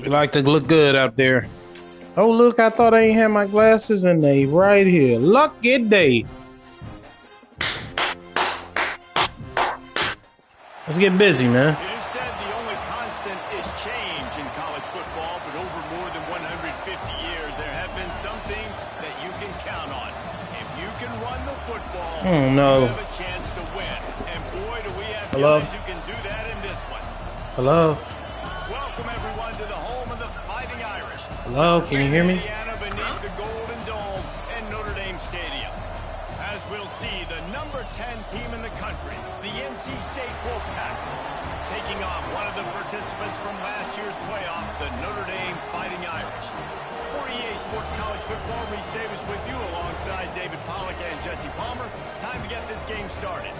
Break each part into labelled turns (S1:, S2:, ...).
S1: We like to look good out there. Oh, look, I thought I ain't had my glasses and they right here. Lucky day. Let's get busy, man.
S2: It is said the only constant is change in college football, but over more than 150 years, there have been some things that you can count on. If you can run the football, you have a chance to win. And boy, do we have guys who can do that in this one.
S1: Hello?
S2: Welcome, everyone, to the home of the Fighting Irish.
S1: Hello, can you hear me?
S2: Beneath the Golden Dome and Notre Dame Stadium. As we'll see, the number 10 team in the country, the NC State Wolfpack, taking on one of the participants from last year's playoff, the Notre Dame Fighting Irish. For EA Sports College Football, Reese Davis with you alongside David Pollack and Jesse Palmer. Time to get this game started.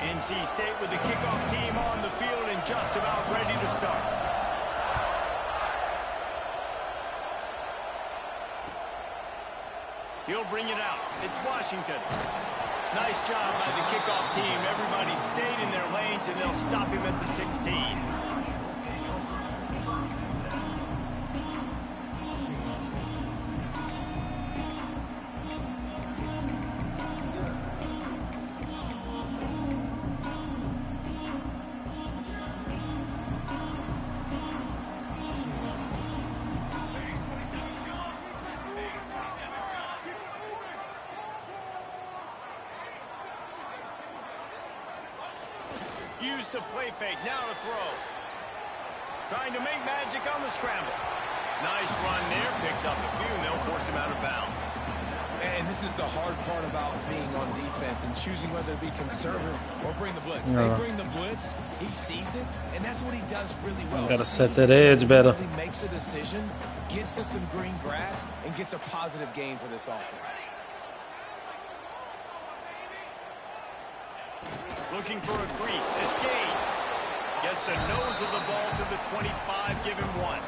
S2: NC State with the kickoff team on the field and just about ready to start. He'll bring it out. It's Washington. Nice job by the kickoff team. Everybody stayed in their lanes, and they'll stop him at the 16. Use the play fake, now to throw. Trying to make magic on the scramble. Nice run there, picks up a few, and they'll force him out of bounds.
S3: And this is the hard part about being on defense and choosing whether to be conservative or bring the blitz. They bring the blitz, he sees it, and that's what he does really well.
S1: Got to set that edge better.
S3: He makes a decision, gets to some green grass, and gets a positive gain for this offense.
S2: Looking for a crease. It's Gage. Gets the nose of the ball to the 25. Give him one.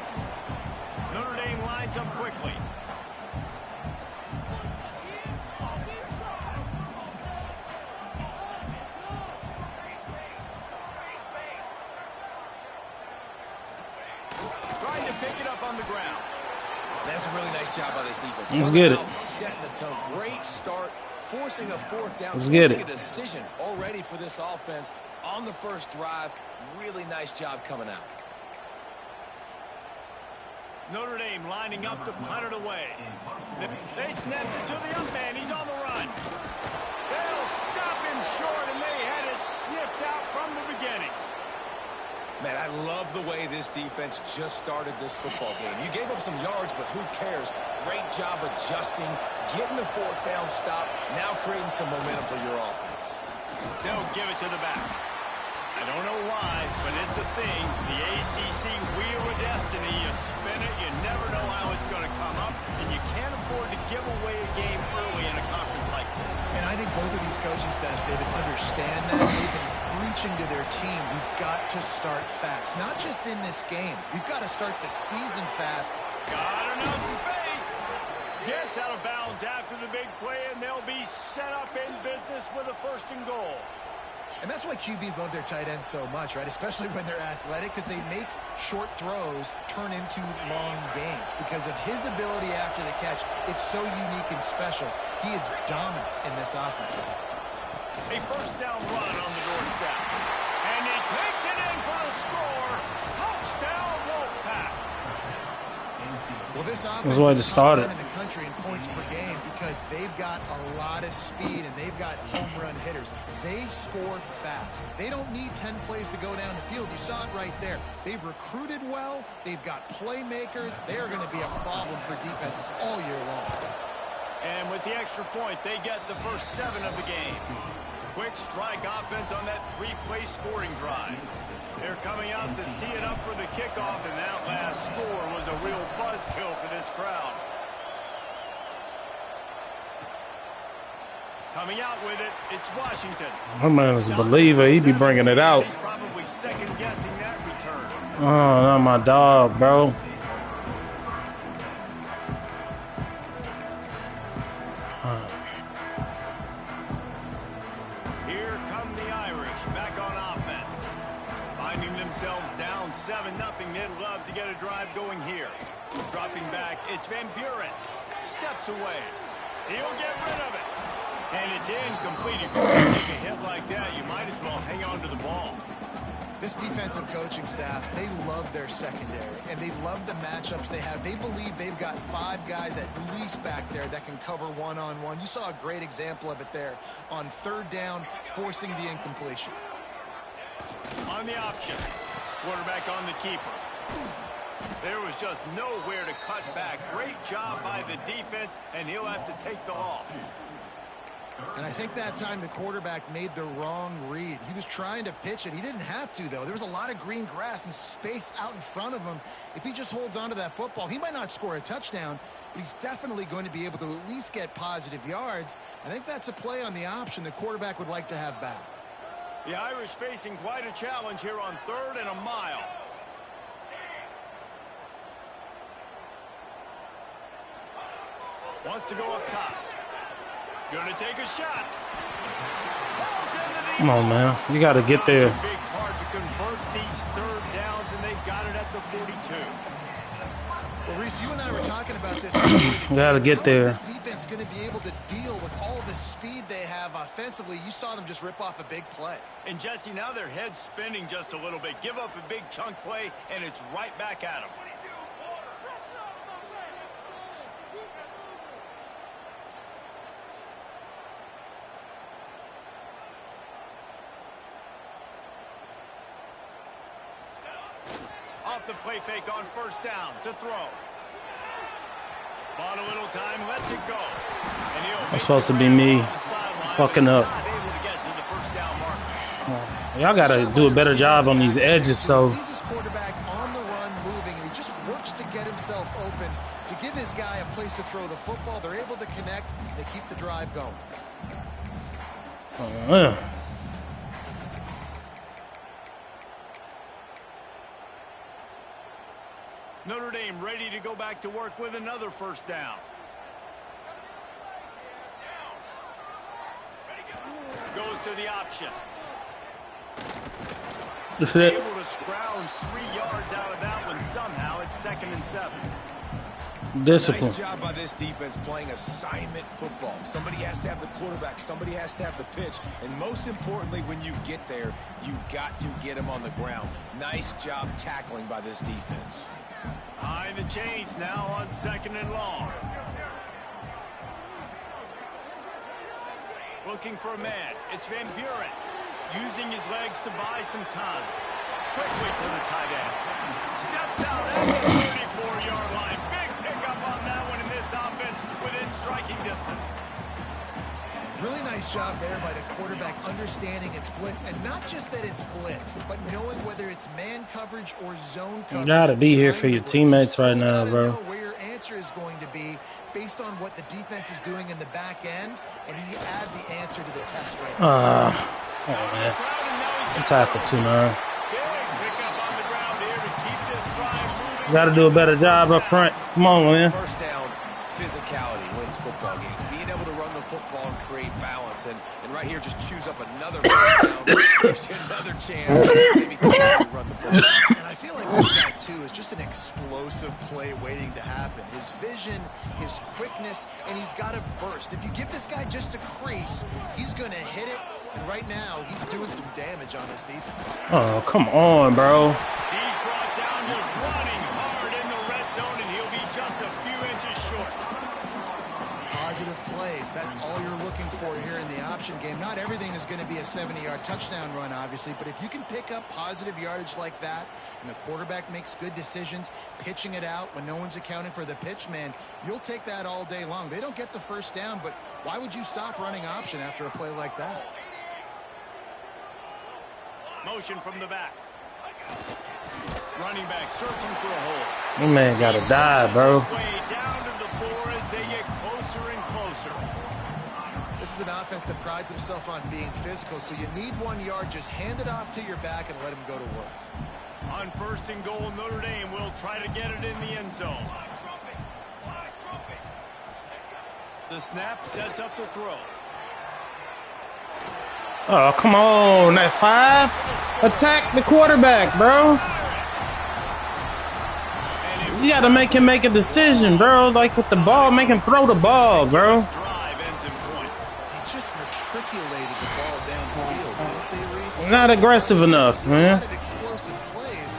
S2: Notre Dame lines up quickly. Trying to pick it up on the ground.
S3: That's a really nice job by this defense.
S1: Let's get it.
S3: Setting the tone. Great start. Forcing a fourth down.
S1: Let's get it.
S3: A decision already for this offense on the first drive. Really nice job coming out.
S2: Notre Dame lining up to punt it away. They snapped it to the up man. He's on the run. They'll stop him short, and they had it sniffed out from the beginning.
S3: Man, I love the way this defense just started this football game. You gave up some yards, but who cares? Great job adjusting, getting the fourth down stop, now creating some momentum for your offense.
S2: They'll give it to the back. I don't know why, but it's a thing. The ACC Wheel of Destiny. You spin it, you never know how it's going to come up, and you can't afford to give away a game early in a conference like this.
S4: And I think both of these coaching staffs, David, understand that. They've been preaching to their team, we've got to start fast. Not just in this game. We've got to start the season fast.
S2: Got announces base. Gets out of bounds after the big play, and they'll be set up in business with a 1st and goal.
S4: And that's why QBs love their tight ends so much, right? Especially when they're athletic, because they make short throws turn into long gains. Because of his ability after the catch, it's so unique and special. He is dominant in this offense.
S2: A 1st down run on the doorstep. And he takes it in for a score. Touchdown, Wolfpack.
S4: Well, this offense
S1: That's why they
S4: is
S1: started
S4: top 10 in the country in points per game because they've got a lot of speed and they've got home run hitters. They score fast. They don't need 10 plays to go down the field. You saw it right there. They've recruited well. They've got playmakers. They are going to be a problem for defenses all year long.
S2: And with the extra point, they get the first 7 of the game. Quick strike offense on that 3-play scoring drive. They're coming out to tee it up for the kickoff, and that last score was a real buzzkill for this crowd. Coming out with it, it's Washington.
S1: My man's a believer. He be bringing it out.
S2: He's probably second guessing that return.
S1: Oh, not my dog, bro.
S2: Here come the Irish back on offense. Finding themselves down 7-0. They'd love to get a drive going here. Dropping back, it's Van Buren. Steps away. He'll get rid of it. And it's incomplete. If you're going to take a hit like that, you might as well hang on to the ball.
S4: This defensive coaching staff, they love their secondary, and they love the matchups they have. They believe they've got 5 guys at least back there that can cover one-on-one. You saw a great example of it there on 3rd down, forcing the incompletion.
S2: On the option, quarterback on the keeper. There was just nowhere to cut back. Great job by the defense, and he'll have to take the loss.
S4: And I think that time the quarterback made the wrong read. He was trying to pitch it. He didn't have to, though. There was a lot of green grass and space out in front of him. If he just holds on to that football, he might not score a touchdown, but he's definitely going to be able to at least get positive yards. I think that's a play on the option the quarterback would like to have back.
S2: The Irish facing quite a challenge here on 3rd and a mile. Wants to go up top. Gonna take a shot.
S1: Come on, man. You got to get there.
S2: Big part to convert these 3rd downs, and they've got it at the 42.
S4: Well, Reese, you and I were talking about this.
S1: Got to get there.
S4: How is this defense going to be able to deal with all the speed they have offensively? You saw them just rip off a big play.
S2: And Jesse, now their head's spinning just a little bit. Give up a big chunk play, and it's right back at them. Off the play fake on 1st down to throw. Bought a little time, lets it go.
S1: That's supposed to be me fucking up. Y'all got to do a better job on these edges, so.
S4: He sees his quarterback on the run moving, and he just works to get himself open to give his guy a place to throw the football. They're able to connect. They keep the drive going.
S2: Notre Dame ready to go back to work with another 1st down. Goes to the option.
S1: That's it.
S2: Able to scrounge 3 yards out of that one somehow. It's 2nd and 7.
S1: Discipline.
S3: Nice job by this defense playing assignment football. Somebody has to have the quarterback. Somebody has to have the pitch. And most importantly, when you get there, you got to get him on the ground. Nice job tackling by this defense.
S2: High the chains now on 2nd and long. Looking for a man. It's Van Buren. Using his legs to buy some time. Quickly to the tight end. Steps out at the 34-yard line. Big pickup on that one in this offense within striking distance.
S4: Really nice job there by the quarterback understanding it's blitz, and not just that it's blitz, but knowing whether it's man coverage or zone coverage.
S1: You gotta be here for your teammates right now, bro.
S4: Know where your answer is going to be based on what the defense is doing in the back end, and you add the answer to the test right now.
S1: Oh man, I'm tackled too, man. You gotta do a better job up front. Come on, man.
S3: 1st down, physicality wins football games. Being able to run the football and create balance, and right here just choose up another 1st down, gives you another chance to maybe run the football.
S4: And I feel like this guy too is just an explosive play waiting to happen. His vision, his quickness, and he's got a burst. If you give this guy just a crease, he's going to hit it. And right now, he's doing some damage on this defense.
S1: Oh, come on, bro.
S2: He's brought down just running hard in the red zone, and he'll be just a few inches short.
S4: Positive plays. That's all you're looking for here in the option game. Not everything is going to be a 70-yard touchdown run, obviously, but if you can pick up positive yardage like that, and the quarterback makes good decisions, pitching it out when no one's accounting for the pitch, man, you'll take that all day long. They don't get the 1st down, but why would you stop running option after a play like that?
S2: Motion from the back. Running back searching for a hole.
S1: You man gotta die, bro.
S2: Way down to the 4 as they get closer and closer.
S4: This is an offense that prides themselves on being physical, so you need 1 yard. Just hand it off to your back and let him go to work.
S2: On 1st and goal, Notre Dame will try to get it in the end zone. The snap sets up the throw.
S1: Oh, come on, that 5. Attack the quarterback, bro. You got to make him make a decision, bro. Like with the ball, make him throw the ball, bro.
S4: They just matriculated the ball downfield, didn't they, Reese?
S1: Not aggressive enough, man.
S4: A lot of explosive plays,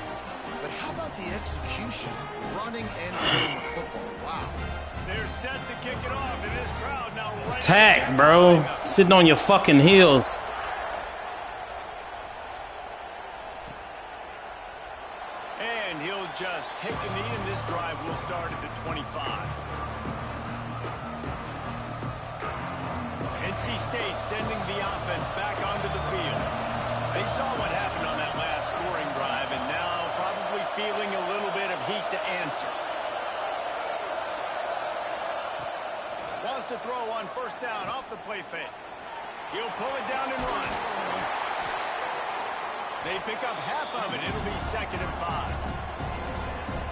S4: but how about the execution? Running and throwing the football. Wow.
S2: They're set to kick it off in this crowd now.
S1: Attack, bro. Sitting on your fucking heels.
S2: And he'll just take a knee, and this drive will start at the 25. NC State sending the offense back onto the field. They saw what happened on that last scoring drive, and now probably feeling a little bit of heat to answer. Wants to throw on 1st down off the play fake. He'll pull it down and run. They pick up half of it. It'll be 2nd and 5.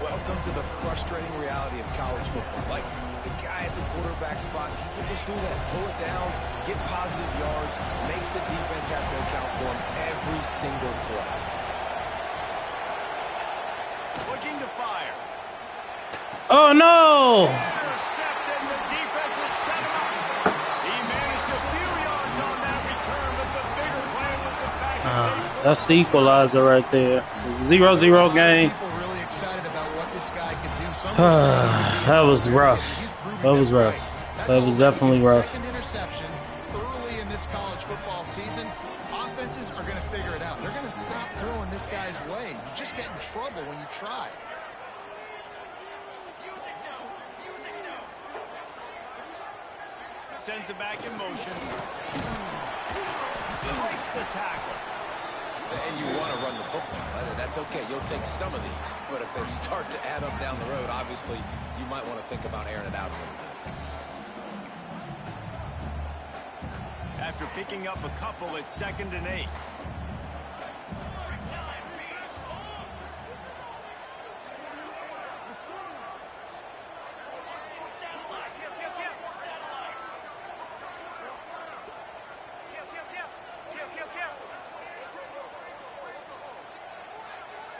S3: Welcome to the frustrating reality of college football. Like, the guy at the quarterback spot, he can just do that. Pull it down, get positive yards, makes the defense have to account for him every single play.
S2: Looking to fire.
S1: Oh, no.
S2: Intercepted. The defense is set up. He managed a few yards on that return, but the bigger play was the fact that
S1: That's the equalizer right there. It's a 0-0 game.
S4: People really excited about what this guy could do.
S1: That was rough. That was rough. That was definitely rough.
S4: Second interception early in this college football season. Offenses are going to figure it out. They're going to stop throwing this guy's way. You just get in trouble when you try.
S2: sends it back in motion. Breaks the tackle.
S3: And you want to run the football. That's okay. You'll take some of these. But if they start to add up down the road, obviously, you might want to think about airing it out a little bit.
S2: After picking up a couple, it's 2nd and 8.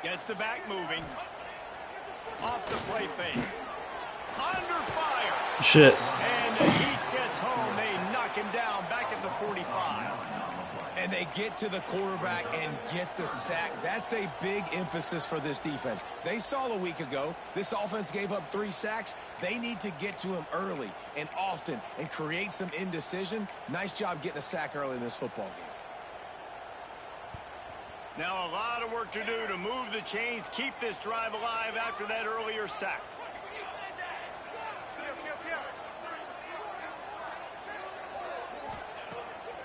S2: Gets the back moving. Off the play fake. Under fire.
S1: Shit.
S2: And the Heat gets home. They knock him down back at the 45.
S3: And they get to the quarterback and get the sack. That's a big emphasis for this defense. They saw a week ago, this offense gave up 3 sacks. They need to get to him early and often and create some indecision. Nice job getting a sack early in this football game.
S2: Now a lot of work to do to move the chains, keep this drive alive after that earlier sack.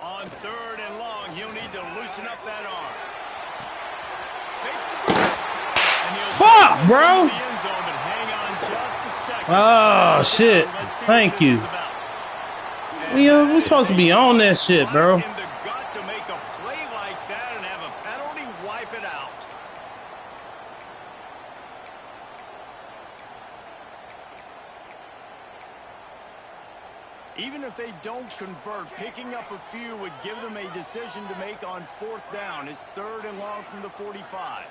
S2: On 3rd and long, he'll need to loosen up that arm.
S1: Fuck, bro. Oh, shit. Thank you. We're supposed to be on that shit, bro.
S2: Even if they don't convert, picking up a few would give them a decision to make on 4th down. It's 3rd and long from the 45.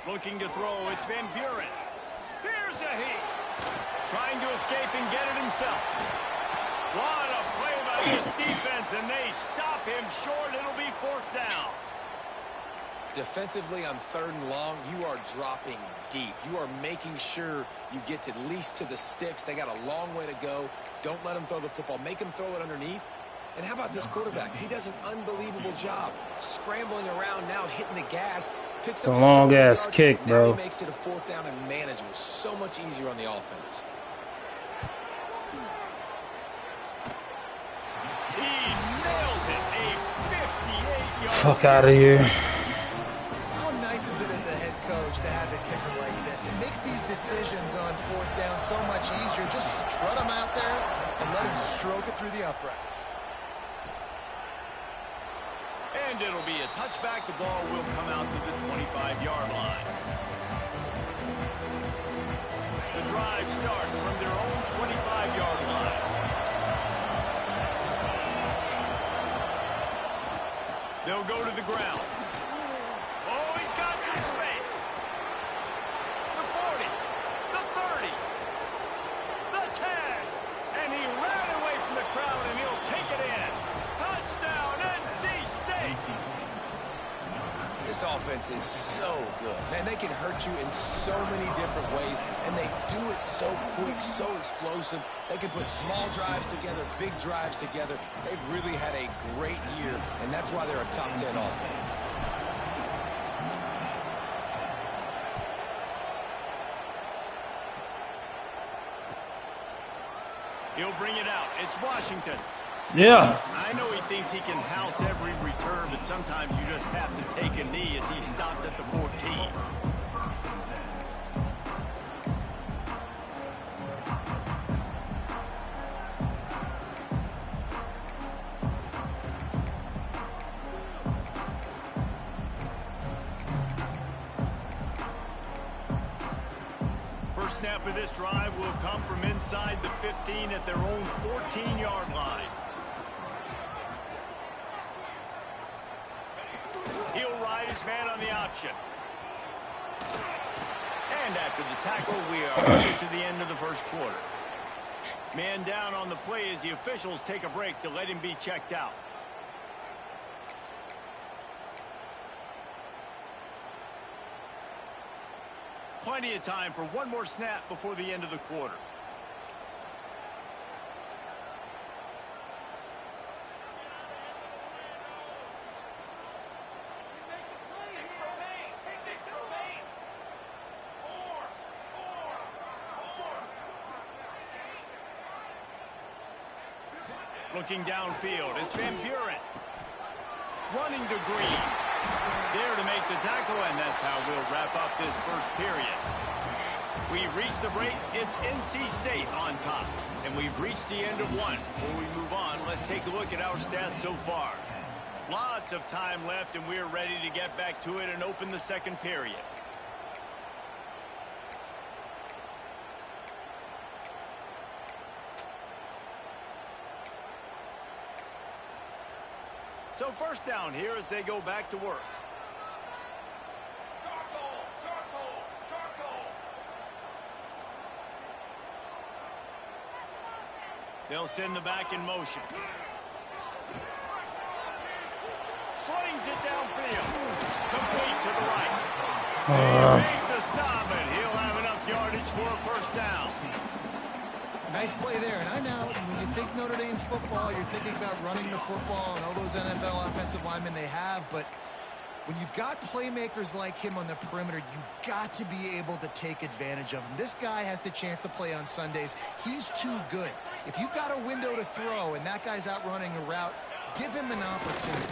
S2: Looking to throw, it's Van Buren. Here's a Heat. Trying to escape and get it himself. What a play by this defense, and they stop him short. It'll be 4th down.
S3: Defensively on 3rd and long, you are dropping deep. You are making sure you get at least to the sticks. They got a long way to go. Don't let them throw the football. Make them throw it underneath. And how about this quarterback? He does an unbelievable job scrambling around now, hitting the gas. Picks up
S1: a long-ass kick, bro.
S3: Now he makes it a 4th down and manageable. So much easier on the offense.
S2: He nails it. A 58-yard.
S1: Fuck out of here.
S4: How nice is it as a head coach to have a kicker like this? It makes these decisions on 4th down so much easier. Just trot them out there and let him stroke it through the uprights.
S2: And it'll be a touchback. The ball will come out to the 25-yard line. The drive starts from their own 25-yard line. They'll go to the ground. Oh, he's got some space. The 40, the 30, the 10. And he ran away from the crowd, and he'll take it in. Touchdown, NC State.
S3: This offense is so good. Man, they can hurt you in so many different ways, and they do it so quick, so explosive. They can put small drives together, big drives together. They've really had a great year, and that's why they're a top 10 offense.
S2: He'll bring it out. It's Washington.
S1: Yeah.
S2: I know he thinks he can house every return, but sometimes you just have to take a knee as he stopped at the 14. First snap of this drive will come from inside the 15 at their own 14-yard line. He'll ride his man on the option. And after the tackle, we are to the end of the first quarter. Man down on the play as the officials take a break to let him be checked out. Plenty of time for one more snap before the end of the quarter. Looking downfield, it's Van Buren. Running to Green. There to make the tackle, and that's how we'll wrap up this first period. We've reached the break. It's NC State on top. And we've reached the end of one. Before we move on, let's take a look at our stats so far. Lots of time left, and we're ready to get back to it and open the second period. So first down here as they go back to work. They'll send the back in motion. Slings it downfield. Complete to the right. They make the stop, and he'll have enough yardage for a first down.
S4: Nice play there. And I know when you think Notre Dame football, you're thinking about running the football and all those NFL offensive linemen they have. But when you've got playmakers like him on the perimeter, you've got to be able to take advantage of him. This guy has the chance to play on Sundays. He's too good. If you've got a window to throw and that guy's out running a route, give him an opportunity.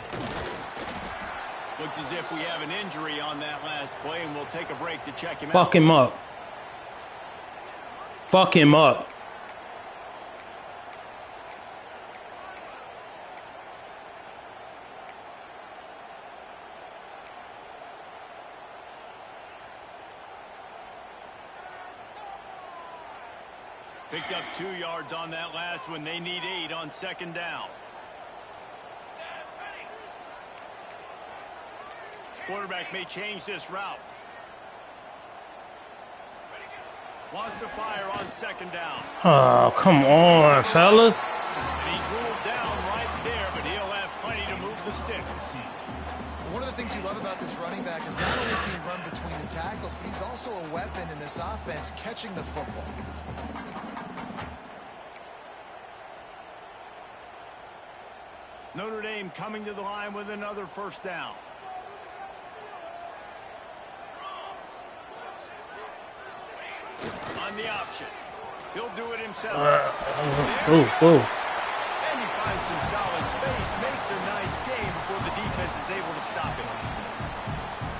S2: Looks as if we have an injury on that last play, and we'll take a break to check him out.
S1: Fuck him up. Fuck him up.
S2: Picked up 2 yards on that last one. They need 8 on second down. Quarterback may change this route. Wants to fire on second down.
S1: Oh, come on, fellas.
S2: And he's ruled down right there, but he'll have plenty to move the sticks.
S4: One of the things you love about this running back is not only can he run between the tackles, but he's also a weapon in this offense catching the football.
S2: Notre Dame coming to the line with another first down. On the option. He'll do it himself. And he finds some solid space, makes a nice game before the defense is able to stop him.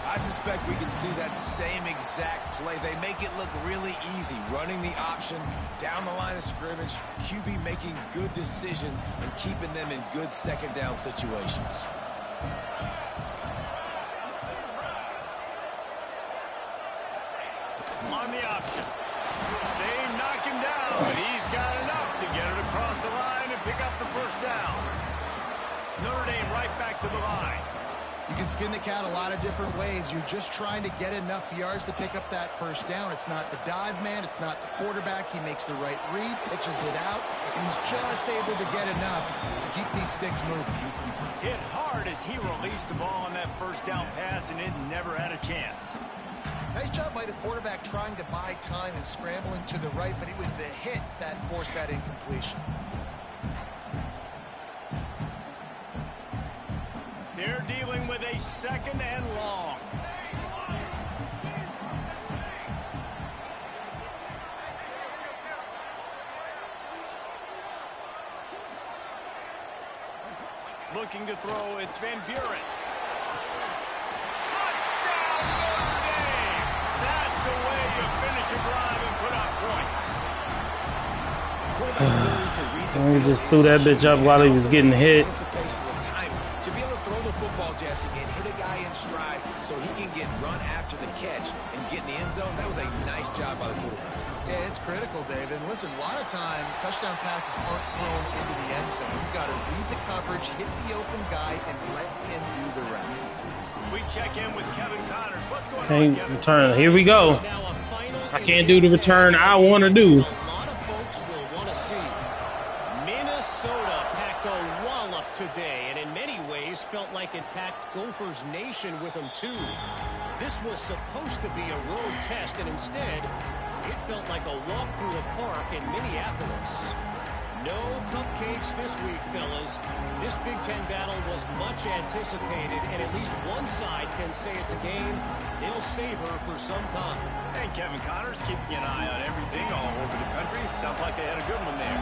S2: I
S3: I suspect we can see that same exact play. They make it look really easy, running the option down the line of scrimmage, QB making good decisions and keeping them in good second down situations.
S2: On the option. They knock him down, but he's got enough to get it across the line and pick up the first down. Notre Dame right back to the line.
S4: You can skin the cat a lot of different ways. You're just trying to get enough yards to pick up that first down. It's not the dive man. It's not the quarterback. He makes the right read, pitches it out, and he's just able to get enough to keep these sticks moving.
S2: Hit hard as he released the ball on that first down pass, and it never had a chance.
S4: Nice job by the quarterback trying to buy time and scrambling to the right, but it was the hit that forced that incompletion.
S2: They're dealing with a second and long. Looking to throw, it's Van Buren. Touchdown, Notre Dame! That's the way you finish a drive and put up points.
S1: He just threw that bitch up while he was getting hit.
S3: To be able to throw the football, Jesse, and hit a guy in stride so he can get run after the catch and get in the end zone, that was a nice job by the quarterback.
S4: Yeah, it's critical, David. Listen, a lot of times touchdown passes aren't thrown into the end zone. You've got to read the coverage, hit the open guy, and let him do the rest.
S2: We check in with Kevin Connors. What's going
S1: Can't
S2: on, Kevin?
S1: return. Here we go. I can't do the return I want to do.
S5: A lot of folks will want to see. Minnesota packed a wallop today, and in many ways felt like it packed Gophers Nation with them too. This was supposed to be a road test, and instead, it felt like a walk through the park in Minneapolis. No cupcakes this week, fellas. This Big Ten battle was much anticipated, and at least one side can say it's a game they'll savor for some time.
S2: And Kevin Connors keeping an eye on everything all over the country. Sounds like they had a good one there.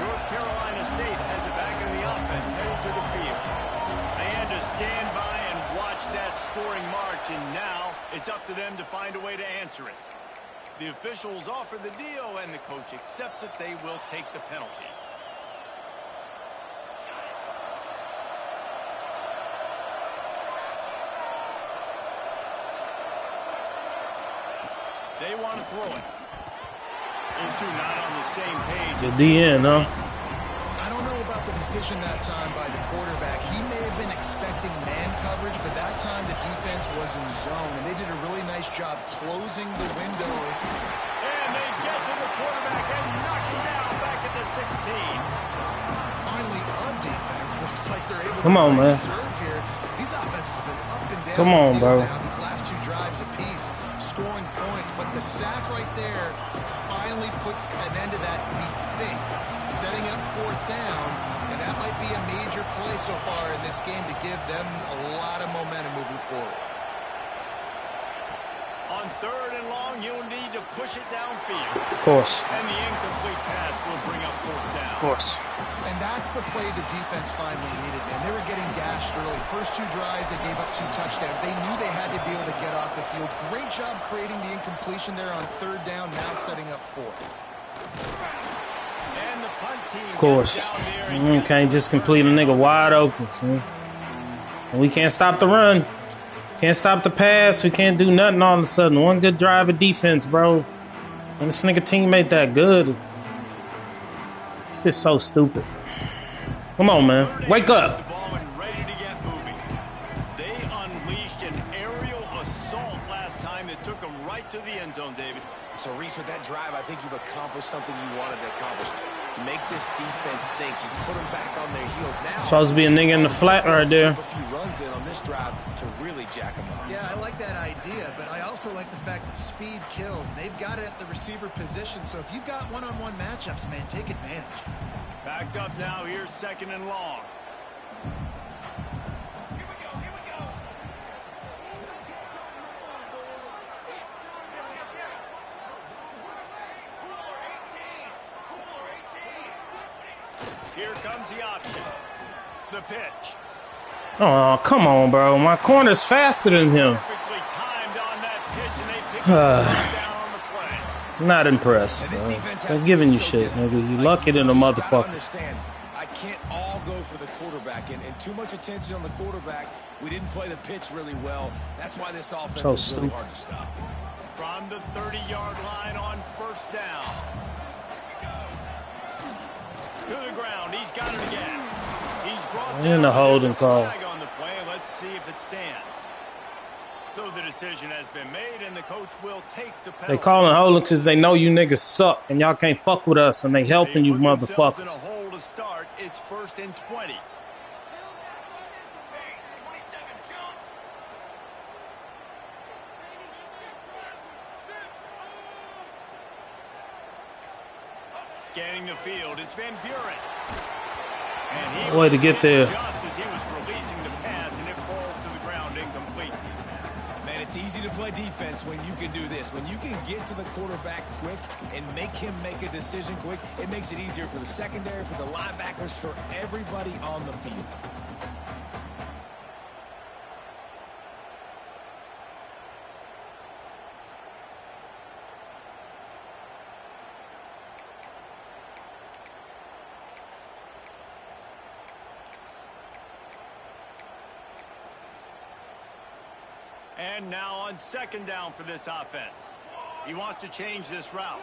S2: North Carolina State has it back in the offense, headed to the field. They had to stand by and watch that scoring march, and now it's up to them to find a way to answer it. The officials offer the deal, and the coach accepts it. They will take the penalty. They want to throw it. Those two not on the same page.
S1: The DN, huh?
S4: I don't know about the decision that time by the quarterback. He may have been expecting man coverage, but that time the defense was in zone, and they did a really nice job closing the window.
S2: And they get to the quarterback and knock him down back at the 16.
S4: Finally, on defense, looks like they're able
S1: Come
S4: to
S1: on, man.
S4: serve here. These offenses have been up and down.
S1: Come on,
S4: the field
S1: bro.
S4: now. These last two drives apiece, scoring points, but the sack right there finally puts an end to that, we think, setting up fourth down, and that might be a major play so far in this game to give them a lot of momentum moving forward.
S2: On third and long, you'll need to push it downfield.
S1: Of course.
S2: And the incomplete pass will bring up fourth down.
S1: Of course.
S4: And that's the play the defense finally needed, man. They were getting gashed early. First two drives, they gave up 2 touchdowns. They knew they had to be able to get off the field. Great job creating the incompletion there on third down, now setting up fourth.
S2: And the punt team
S1: Of course. We can't just complete a nigga wide open. So. And we can't stop the run. Can't stop the pass. We can't do nothing all of a sudden. One good drive of defense, bro. And this nigga teammate that good. It's just so stupid. Come on, man. Wake up.
S2: Ready to get moving. They unleashed an aerial assault last time that took them right to the end zone, David.
S3: So, Reese, with that drive, I think you've accomplished something you wanted to accomplish. Make this defense think. You put them back on their heels now.
S1: Supposed to be a nigga in the flat right there.
S3: A few runs in on this drive to really jack them up.
S4: Yeah, I like that idea, but I also like the fact that speed kills. They've got it at the receiver position, so if you've got one-on-one matchups, man, take advantage.
S2: Backed up now. Here's second and long. Here comes the option. The pitch.
S1: Oh, come on, bro. My corner's faster than him.
S2: Perfect Perfectly timed on that pitch, and they pick up down on the play.
S1: Not impressed. They're giving you shit, nigga. You lucky than a motherfucker.
S3: I can't all go for the quarterback, and too much attention on the quarterback. We didn't play the pitch really well. That's why this offense is really hard to stop.
S2: From the 30-yard line on first down. To the ground. He's got it again. He's brought down
S1: the holding call.
S2: On the play. Let's see if it stands. So the decision has been made, and the coach will take the penalty.
S1: They calling holding because they know you niggas suck, and y'all can't fuck with us, and they helping you motherfuckers.
S2: In a hole to start. It's 1st and 20. Scanning the field, it's Van Buren. And
S1: way to get there.
S2: Just as he was releasing the pass, and it falls to the ground incomplete.
S3: Man, it's easy to play defense when you can do this. When you can get to the quarterback quick and make him make a decision quick, it makes it easier for the secondary, for the linebackers, for everybody on the field.
S2: And now on 2nd down for this offense. He wants to change this route.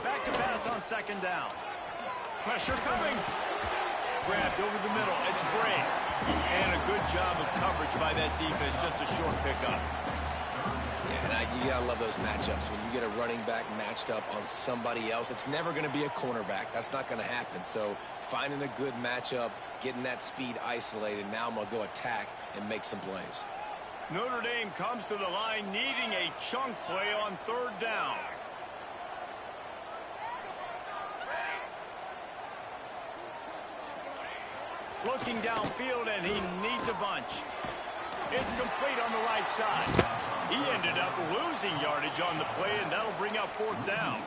S2: Back to pass on 2nd down. Pressure coming. Grabbed over the middle. It's Bray. And a good job of coverage by that defense. Just a short pickup.
S3: And you gotta love those matchups. When you get a running back matched up on somebody else, it's never going to be a cornerback. That's not going to happen. So finding a good matchup, getting that speed isolated, now I'm going to go attack and make some plays.
S2: Notre Dame comes to the line needing a chunk play on 3rd down. Looking downfield, and he needs a bunch. It's complete on the right side. He ended up losing yardage on the play, and that'll bring up 4th down.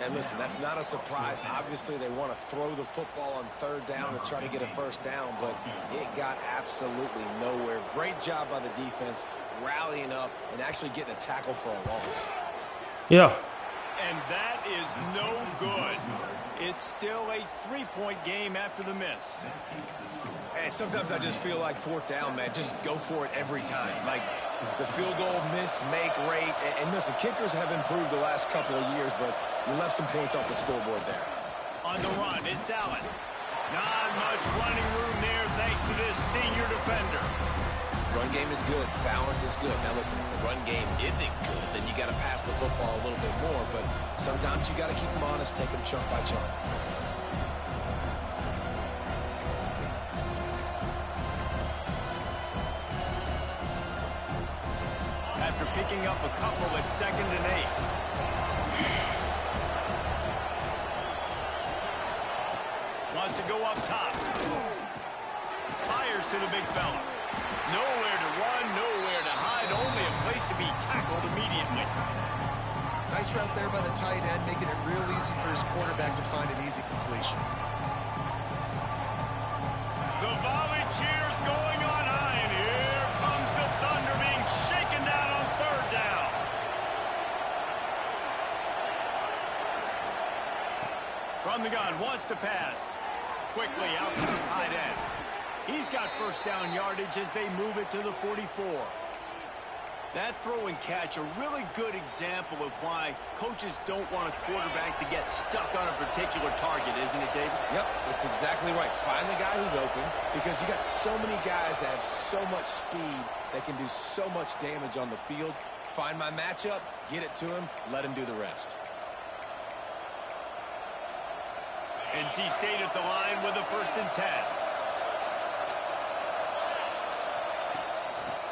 S3: And listen, that's not a surprise. Obviously, they want to throw the football on 3rd down to try to get a 1st down, but it got absolutely nowhere. Great job by the defense, rallying up and actually getting a tackle for a loss.
S1: Yeah.
S2: And that is no good. It's still a 3-point game after the miss.
S3: And sometimes I just feel like 4th down, man, just go for it every time. Like the field goal miss, make rate. And listen, kickers have improved the last couple of years, but you left some points off the scoreboard there.
S2: On the run, it's Allen. Not much running room there thanks to this senior defender.
S3: Run game is good. Balance is good. Now, listen, if the run game isn't good, then you got to pass the football a little bit more. But sometimes you got to keep them honest, take them chunk by chunk.
S2: After picking up a couple at 2nd and 8. Wants to go up top. Fires to the big fella. Nowhere to run, nowhere to hide, only a place to be tackled immediately.
S4: Nice route there by the tight end, making it real easy for his quarterback to find an easy completion.
S2: The volley cheers going on high, and here comes the Thunder being shaken down on 3rd down. From the gun, wants to pass. Quickly out to the tight end. He's got 1st down yardage as they move it to the 44. That throw and catch, a really good example of why coaches don't want a quarterback to get stuck on a particular target, isn't it, David?
S3: Yep, that's exactly right. Find the guy who's open, because you got so many guys that have so much speed that can do so much damage on the field. Find my matchup, get it to him, let him do the rest.
S2: NC State at the line with a 1st and 10.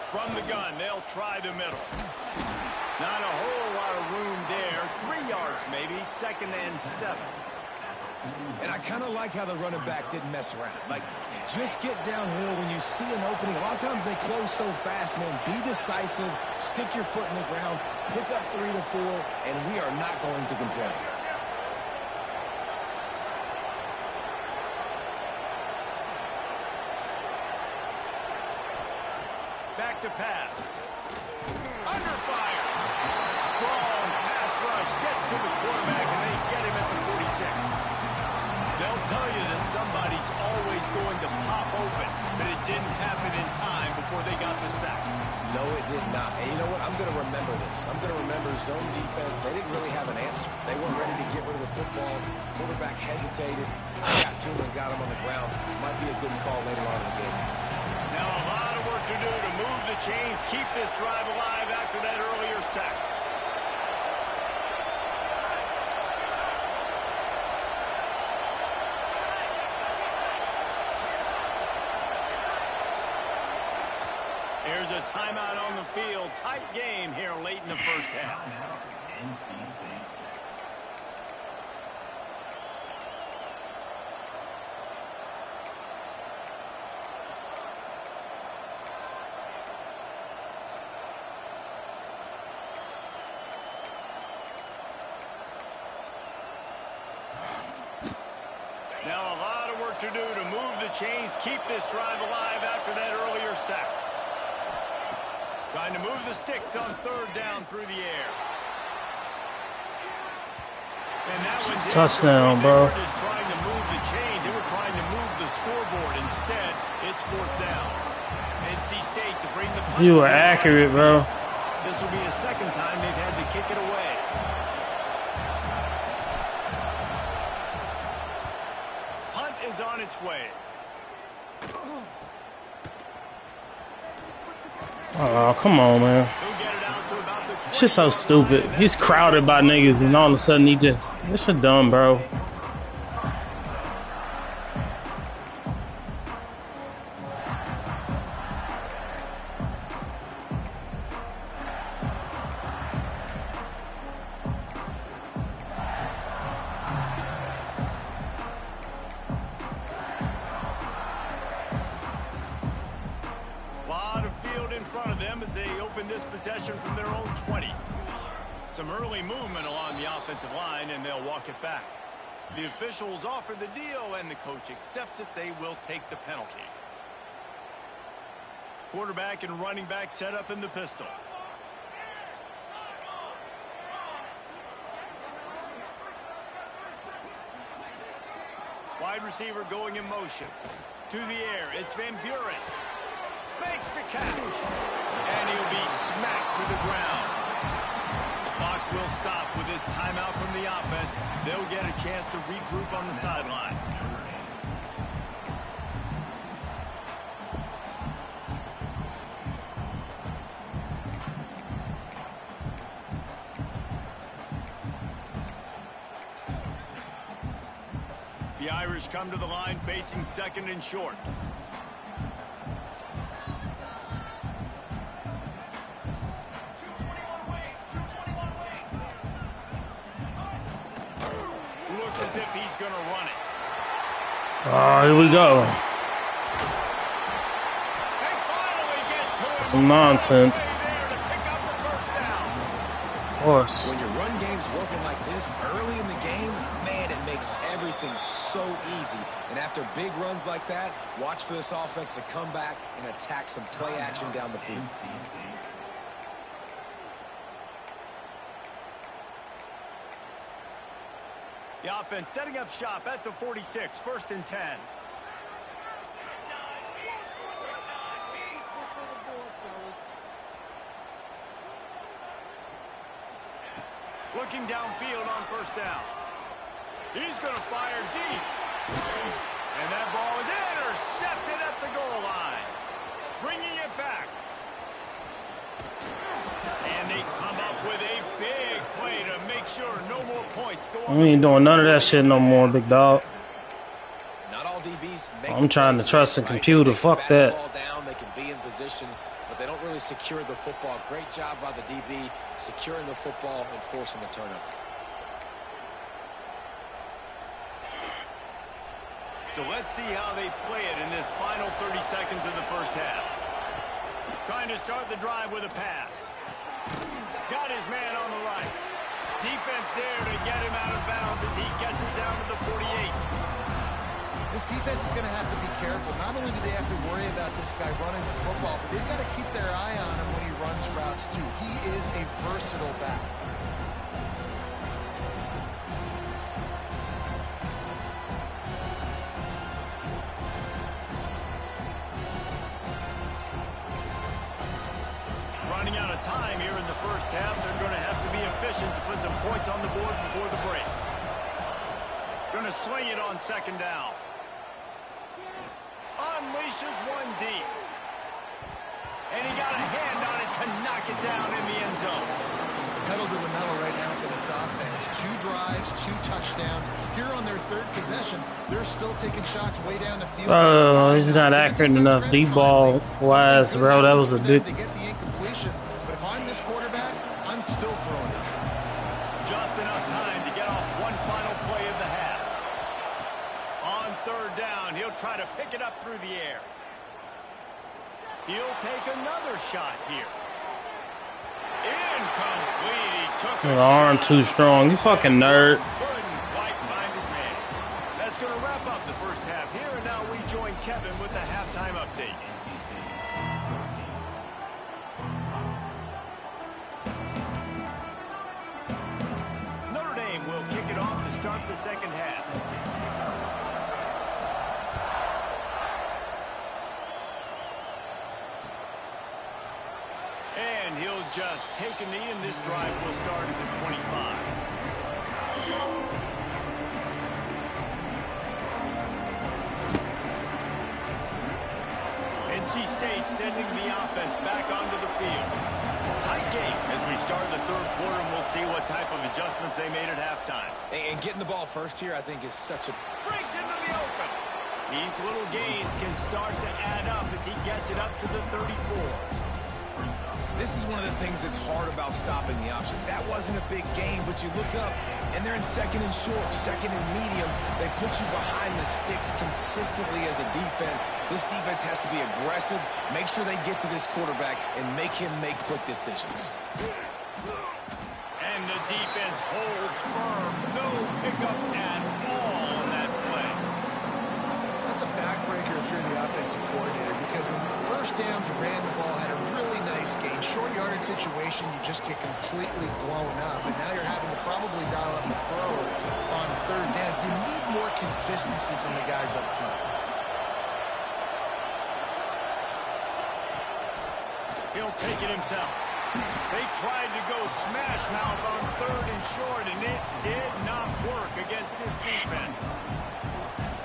S2: From the gun, they'll try the middle. Not a whole lot of room there. 3 yards maybe, 2nd and 7.
S3: And I kind of like how the running back didn't mess around. Like, just get downhill when you see an opening. A lot of times they close so fast, man. Be decisive, stick your foot in the ground, pick up 3 to 4, and we are not going to complain.
S2: pass. Under fire. Strong pass rush gets to the quarterback, and they get him at the 46. They'll tell you that somebody's always going to pop open, but it didn't happen in time before they got the sack.
S3: No, it did not. And you know what? I'm going to remember this. I'm going to remember zone defense. They didn't really have an answer. They weren't ready to get rid of the football. Quarterback hesitated. Got to him and got him on the ground. Might be a good call later on in the game.
S2: Now a lot of work to do to move the chains, keep this drive alive after that earlier sack. There's a timeout on the field. Tight game here late in the first half. Now a lot of work to do to move the chains, keep this drive alive after that earlier sack. Trying to move the sticks on third down through the air. And that one's
S1: touchdown, bro.
S2: They were just trying to move the chains. They were trying to move the scoreboard. Instead, it's fourth down. NC State to bring the punt.
S1: You were accurate, bro.
S2: This will be the second time they've had to kick it away. Punt is on its way.
S1: Oh, come on, man. It's just so stupid. He's crowded by niggas, and all of a sudden he just... This shit dumb, bro.
S2: From their own 20. Some early movement along the offensive line, and they'll walk it back. The officials offer the deal, and the coach accepts it. They will take the penalty. Quarterback and running back set up in the pistol. Wide receiver going in motion. To the air, it's Van Buren. Makes the catch. And he'll be smacked to the ground. The clock will stop with this timeout from the offense. They'll get a chance to regroup on the sideline. The Irish come to the line facing second and short. Going to run it.
S1: Oh, here we go. Some nonsense. Of course.
S3: When your run game's working like this early in the game, man, it makes everything so easy. And after big runs like that, watch for this offense to come back and attack some play action down the field.
S2: The offense setting up shop at the 46, 1st and 10. Looking downfield on 1st down. He's going to fire deep. And that ball is intercepted at the goal line. Bringing it back. And they come up with a big play to make sure no more points go on.
S1: We ain't doing none of that shit no more, big dog.
S3: Not all DBs make
S1: I'm trying to trust the computer. Fuck that.
S3: Down, they can be in position, but they don't really secure the football. Great job by the DB securing the football and forcing the turnover.
S2: So let's see how they play it in this final 30 seconds of the first half. Trying to start the drive with a pass. Got his man on the right. Defense there to get him out of bounds as he gets it down to the 48.
S4: This defense is going to have to be careful. Not only do they have to worry about this guy running the football, but they've got to keep their eye on him when he runs routes too. He is a versatile back.
S2: Running out of time here in the first half. They're going to have to be efficient to put some points on the board before the break. Going to swing it on second down. Unleashes one deep. And he got a hand on it to knock it down in the end zone.
S4: Pedal to the metal right now for this offense. 2 drives, 2 touchdowns. Here on their 3rd possession, they're still taking shots way down the field.
S1: Oh, he's not accurate enough deep ball wise, bro. That was a big.
S4: They get the incompletion, but if I'm this quarterback, I'm still throwing it.
S2: Just enough time to get off one final play of the half. On 3rd down, he'll try to pick it up through the air. He'll take another shot here. Incomplete. He took a
S1: Arm too strong. You fucking nerd.
S2: Couldn't quite find his man. That's going to wrap up the first half here, and now we join Kevin with the halftime update. Notre Dame will kick it off to start the second half. And he'll just take a knee, and this drive will start at the 25. NC State sending the offense back onto the field. Tight game as we start the 3rd quarter, and we'll see what type of adjustments they made at halftime.
S3: And getting the ball first here, I think, is such a...
S2: Breaks into the open. These little gains can start to add up as he gets it up to the 34.
S3: This is one of the things that's hard about stopping the option. That wasn't a big gain, but you look up, and they're in 2nd and short, 2nd and medium. They put you behind the sticks consistently as a defense. This defense has to be aggressive, make sure they get to this quarterback, and make him make quick decisions.
S2: And the defense holds firm. No pickup at all on that play.
S4: That's a backbreaker if you're the offensive coordinator, because in the first down, you ran the ball, had a really nice gain. Short yardage situation, you just get completely blown up, and now you're having to probably dial up the throw on 3rd down. You need more consistency from the guys up front.
S2: He'll take it himself. They tried to go smash mouth on 3rd and short, and it did not work against this defense.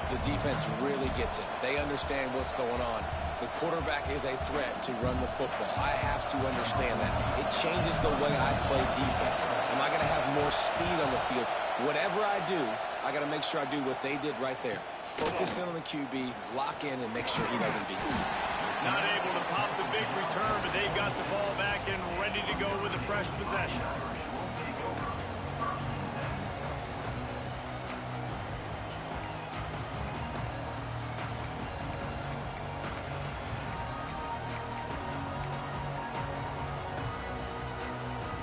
S3: The defense really gets it. They understand what's going on. The quarterback is a threat to run the football. I have to understand that. It changes the way I play defense. Am I going to have more speed on the field? Whatever I do, I got to make sure I do what they did right there. Focus in on the QB, lock in, and make sure he doesn't beat me.
S2: Not able to pop the big return, but they've got the ball back and ready to go with a fresh possession.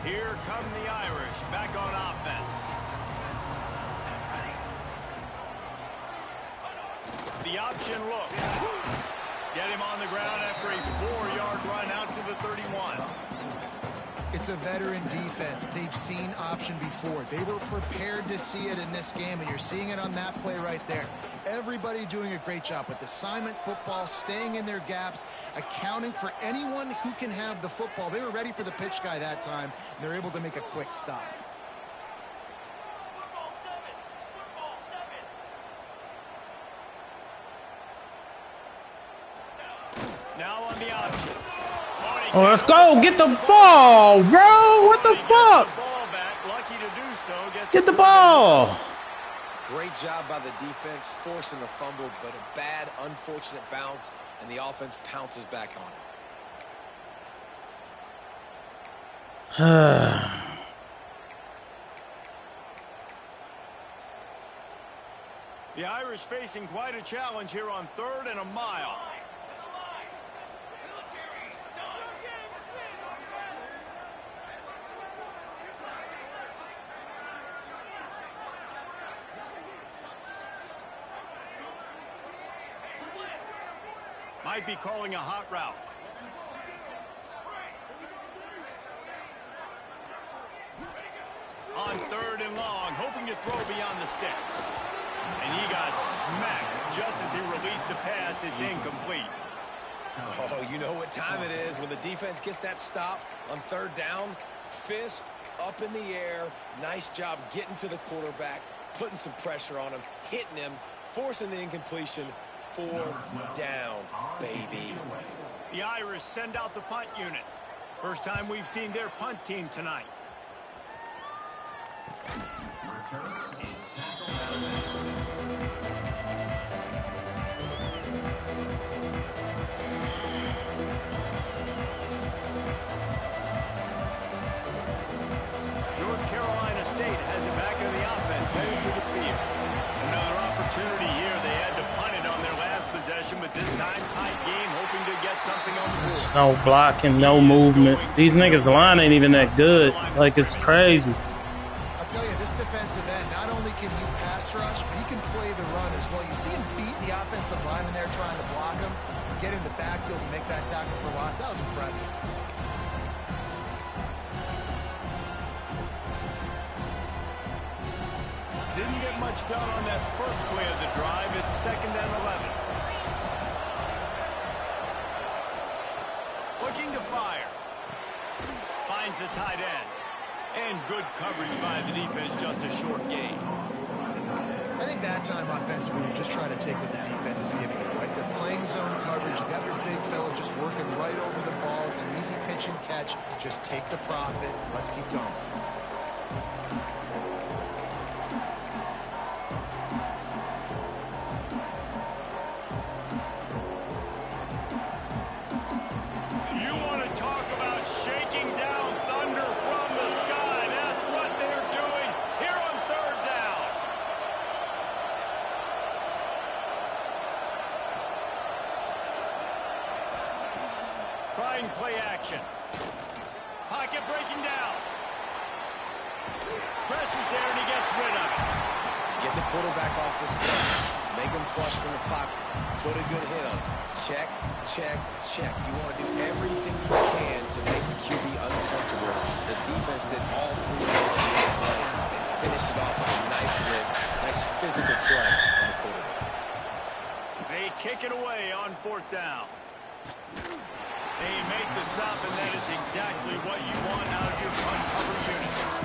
S2: Here come the Irish back on offense. The option look. Get him on the ground after a 4-yard run out to the 31.
S4: It's a veteran defense. They've seen option before. They were prepared to see it in this game, and you're seeing it on that play right there. Everybody doing a great job with assignment football, staying in their gaps, accounting for anyone who can have the football. They were ready for the pitch guy that time, and they're able to make a quick stop.
S2: Now on the option.
S1: Oh, let's go. Get the ball, bro. What the fuck? Get the ball.
S3: Great job by the defense, forcing the fumble, but a bad, unfortunate bounce, and the offense pounces back on it.
S2: The Irish facing quite a challenge here on 3rd and a mile. Might be calling a hot route. On 3rd and long, hoping to throw beyond the sticks. And he got smacked just as he released the pass. It's incomplete.
S3: Oh, you know what time it is when the defense gets that stop on 3rd down. Fist up in the air. Nice job getting to the quarterback, putting some pressure on him, hitting him, forcing the incompletion. 4th down, baby.
S2: The Irish send out the punt unit. First time we've seen their punt team tonight. North Carolina State has it back in the offense, headed to the field. Another opportunity here. They had to punt it on their last possession, but this time tight game, hoping to get something on the board.
S1: No blocking, no movement. These niggas' line ain't even that good. Like, it's crazy.
S4: I'll tell you, this defensive end, not only can he pass rush, but he can play the run as well. You see him beat the offensive lineman there trying to block him, get in the backfield to make that tackle for loss. That was impressive.
S2: Didn't get much done on that first play of the drive. It's 2nd and 11. Looking to fire. Finds the tight end. And good coverage by the defense, just a short gain.
S4: I think that time offensively, we're just trying to take what the defense is giving you, right? They're playing zone coverage. You got your big fella just working right over the ball. It's an easy pitch and catch. Just take the profit. Let's keep going.
S2: Trying play action. Pocket breaking down. Pressure's there and he gets rid of it.
S3: Get the quarterback off his feet. Make him flush from the pocket. Put a good hit on him. Check, check, check. You want to do everything you can to make the QB uncomfortable. The defense did all 3 of those in the play and finished it off with a nice hit, nice physical play on the quarterback.
S2: They kick it away on 4th down. They make the stop, and that is exactly what you want out of your punt cover unit.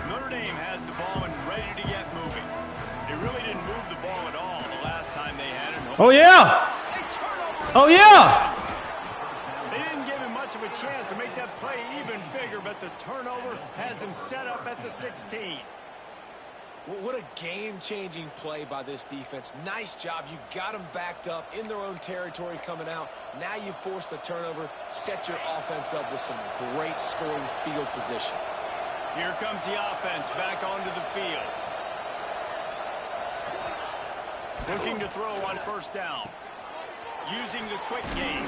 S2: Notre Dame has the ball and ready to get moving. They really didn't move the ball at all the last time they had it.
S1: Oh, yeah. Oh, yeah.
S2: They didn't give him much of a chance to make that play even bigger, but the turnover has him set up at the 16.
S3: What a game-changing play by this defense. Nice job. You got them backed up in their own territory coming out. Now you force the turnover, set your offense up with some great scoring field position.
S2: Here comes the offense back onto the field. Looking to throw on 1st down. Using the quick game.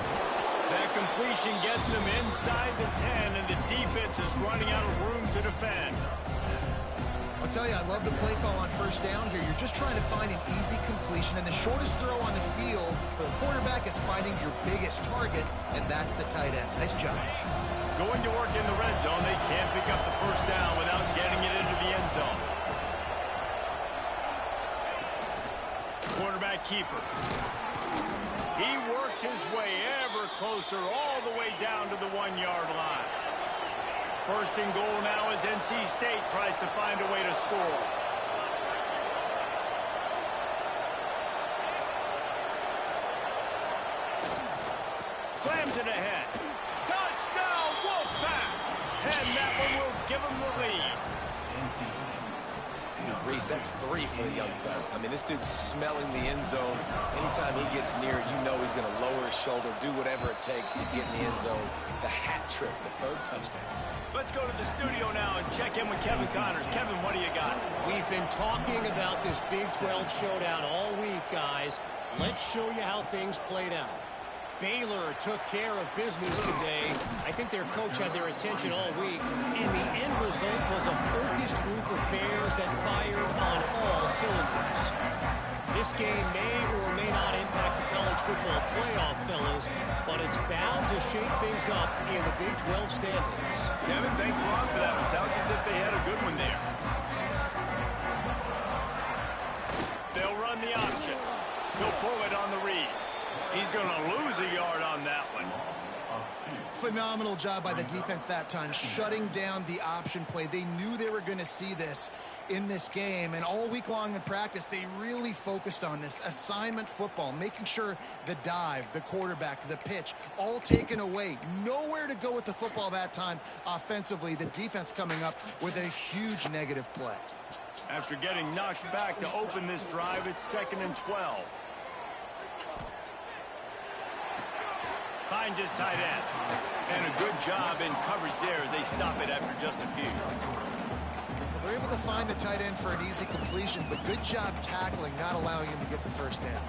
S2: That completion gets them inside the 10, and the defense is running out of room to defend.
S4: I'll tell you, I love the play call on 1st down here. You're just trying to find an easy completion, and the shortest throw on the field for the quarterback is finding your biggest target, and that's the tight end. Nice job.
S2: Going to work in the red zone. They can't pick up the 1st down without getting it into the end zone. Quarterback keeper. He works his way ever closer all the way down to the 1-yard line. 1st and goal now as NC State tries to find a way to score. Slams it ahead. Touchdown, Wolfpack! And that one will give them the lead.
S3: Reese, that's 3 for the young fella. I mean, this dude's smelling the end zone. Anytime he gets near it, you know he's going to lower his shoulder, do whatever it takes to get in the end zone. The hat trick, the 3rd touchdown.
S2: Let's go to the studio now and check in with Kevin Connors. Kevin, what do you got?
S5: We've been talking about this Big 12 showdown all week, guys. Let's show you how things played out. Baylor took care of business today. I think their coach had their attention all week, and the end result was a focused group of Bears that fired on all cylinders. This game may or may not impact the college football playoff, fellas, but it's bound to shake things up in the Big 12 standings.
S2: Kevin, thanks a lot for that. It sounds as if they had a good one there. They'll run the option. He'll pull it on the read. He's going to lose a yard on that one.
S4: Phenomenal job by the defense that time, shutting down the option play. They knew they were going to see this in this game, and all week long in practice, they really focused on this assignment football, making sure the dive, the quarterback, the pitch, all taken away. Nowhere to go with the football that time offensively. The defense coming up with a huge negative play.
S2: After getting knocked back to open this drive, it's 2nd and 12. Finds his tight end. And a good job in coverage there as they stop it after just a few.
S4: Well, they're able to find the tight end for an easy completion, but good job tackling, not allowing him to get the first down.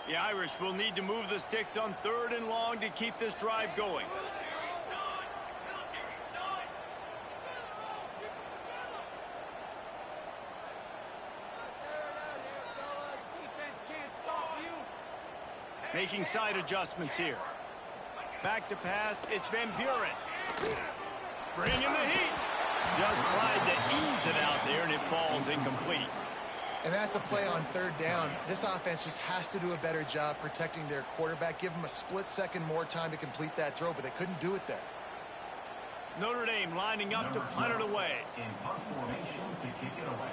S2: The Irish will need to move the sticks on 3rd and long to keep this drive going. Making side adjustments here. Back to pass, it's Van Buren. Bringing the heat. Just tried to ease it out there, and it falls incomplete.
S4: And that's a play on 3rd down. This offense just has to do a better job protecting their quarterback. Give them a split second more time to complete that throw, but they couldn't do it there.
S2: Notre Dame lining up to punt it away.
S6: In punt formation to kick it away.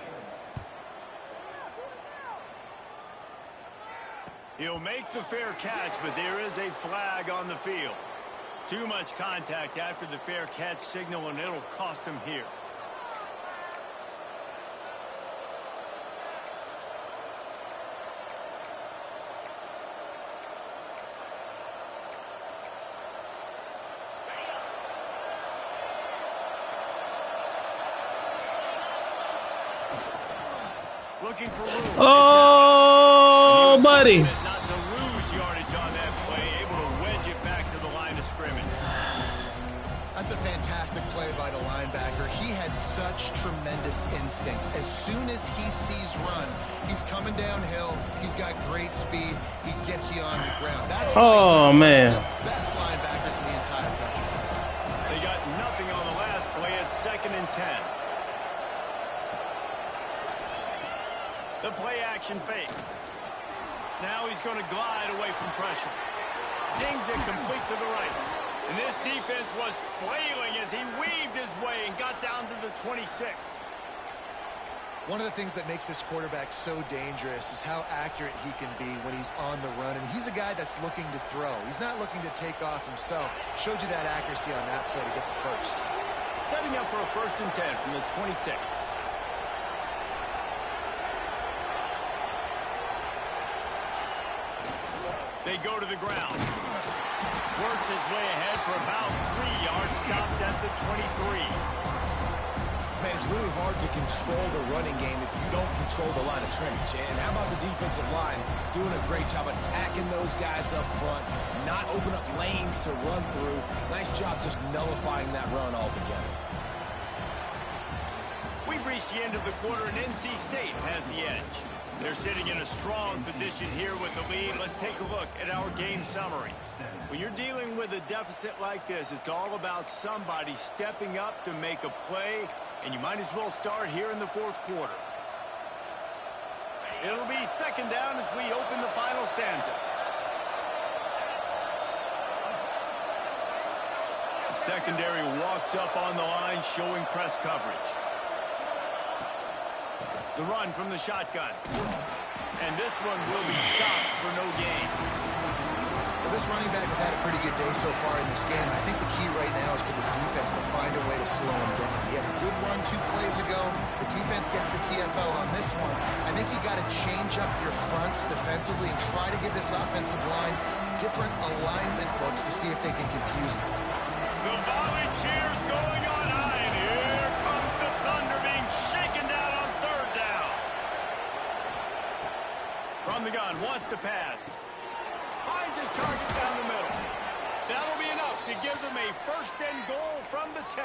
S2: He'll make the fair catch, but there is a flag on the field. Too much contact after the fair catch signal, and it'll cost him here. Looking for room.
S1: Oh, buddy.
S2: Not to lose yardage on that play, able to wedge it back to the line of scrimmage.
S4: That's a fantastic play by the linebacker. He has such tremendous instincts. As soon as he sees run, he's coming downhill. He's got great speed. He gets you on the ground. That's
S1: Oh, man.
S4: the best linebackers in the entire country.
S2: They got nothing on the last play. It's 2nd and 10. The play action fake. Now he's going to glide away from pressure. Zings it complete to the right. And this defense was flailing as he weaved his way and got down to the 26.
S4: One of the things that makes this quarterback so dangerous is how accurate he can be when he's on the run. And he's a guy that's looking to throw. He's not looking to take off himself. Showed you that accuracy on that play to get the first.
S2: Setting up for a 1st and 10 from the 26. They go to the ground. Works his way ahead for about 3 yards, stopped at the 23.
S3: Man, it's really hard to control the running game if you don't control the line of scrimmage. And how about the defensive line doing a great job attacking those guys up front, not open up lanes to run through. Nice job just nullifying that run altogether.
S2: We've reached the end of the quarter, and NC State has the edge. They're sitting in a strong position here with the lead. Let's take a look at our game summary. When you're dealing with a deficit like this, it's all about somebody stepping up to make a play, and you might as well start here in the 4th quarter. It'll be 2nd down as we open the final stanza. The secondary walks up on the line, showing press coverage. The run from the shotgun. And this one will be stopped for no gain.
S4: Well, this running back has had a pretty good day so far in this game. I think the key right now is for the defense to find a way to slow him down. He had a good run 2 plays ago. The defense gets the TFL on this one. I think you got to change up your fronts defensively and try to give this offensive line different alignment looks to see if they can confuse him.
S2: The volley cheers going on high, and here comes the Thunder being shaken down on 3rd down. From the gun, wants to pass. Finds his target down the middle. That'll be enough to give them a 1st and goal from the 10.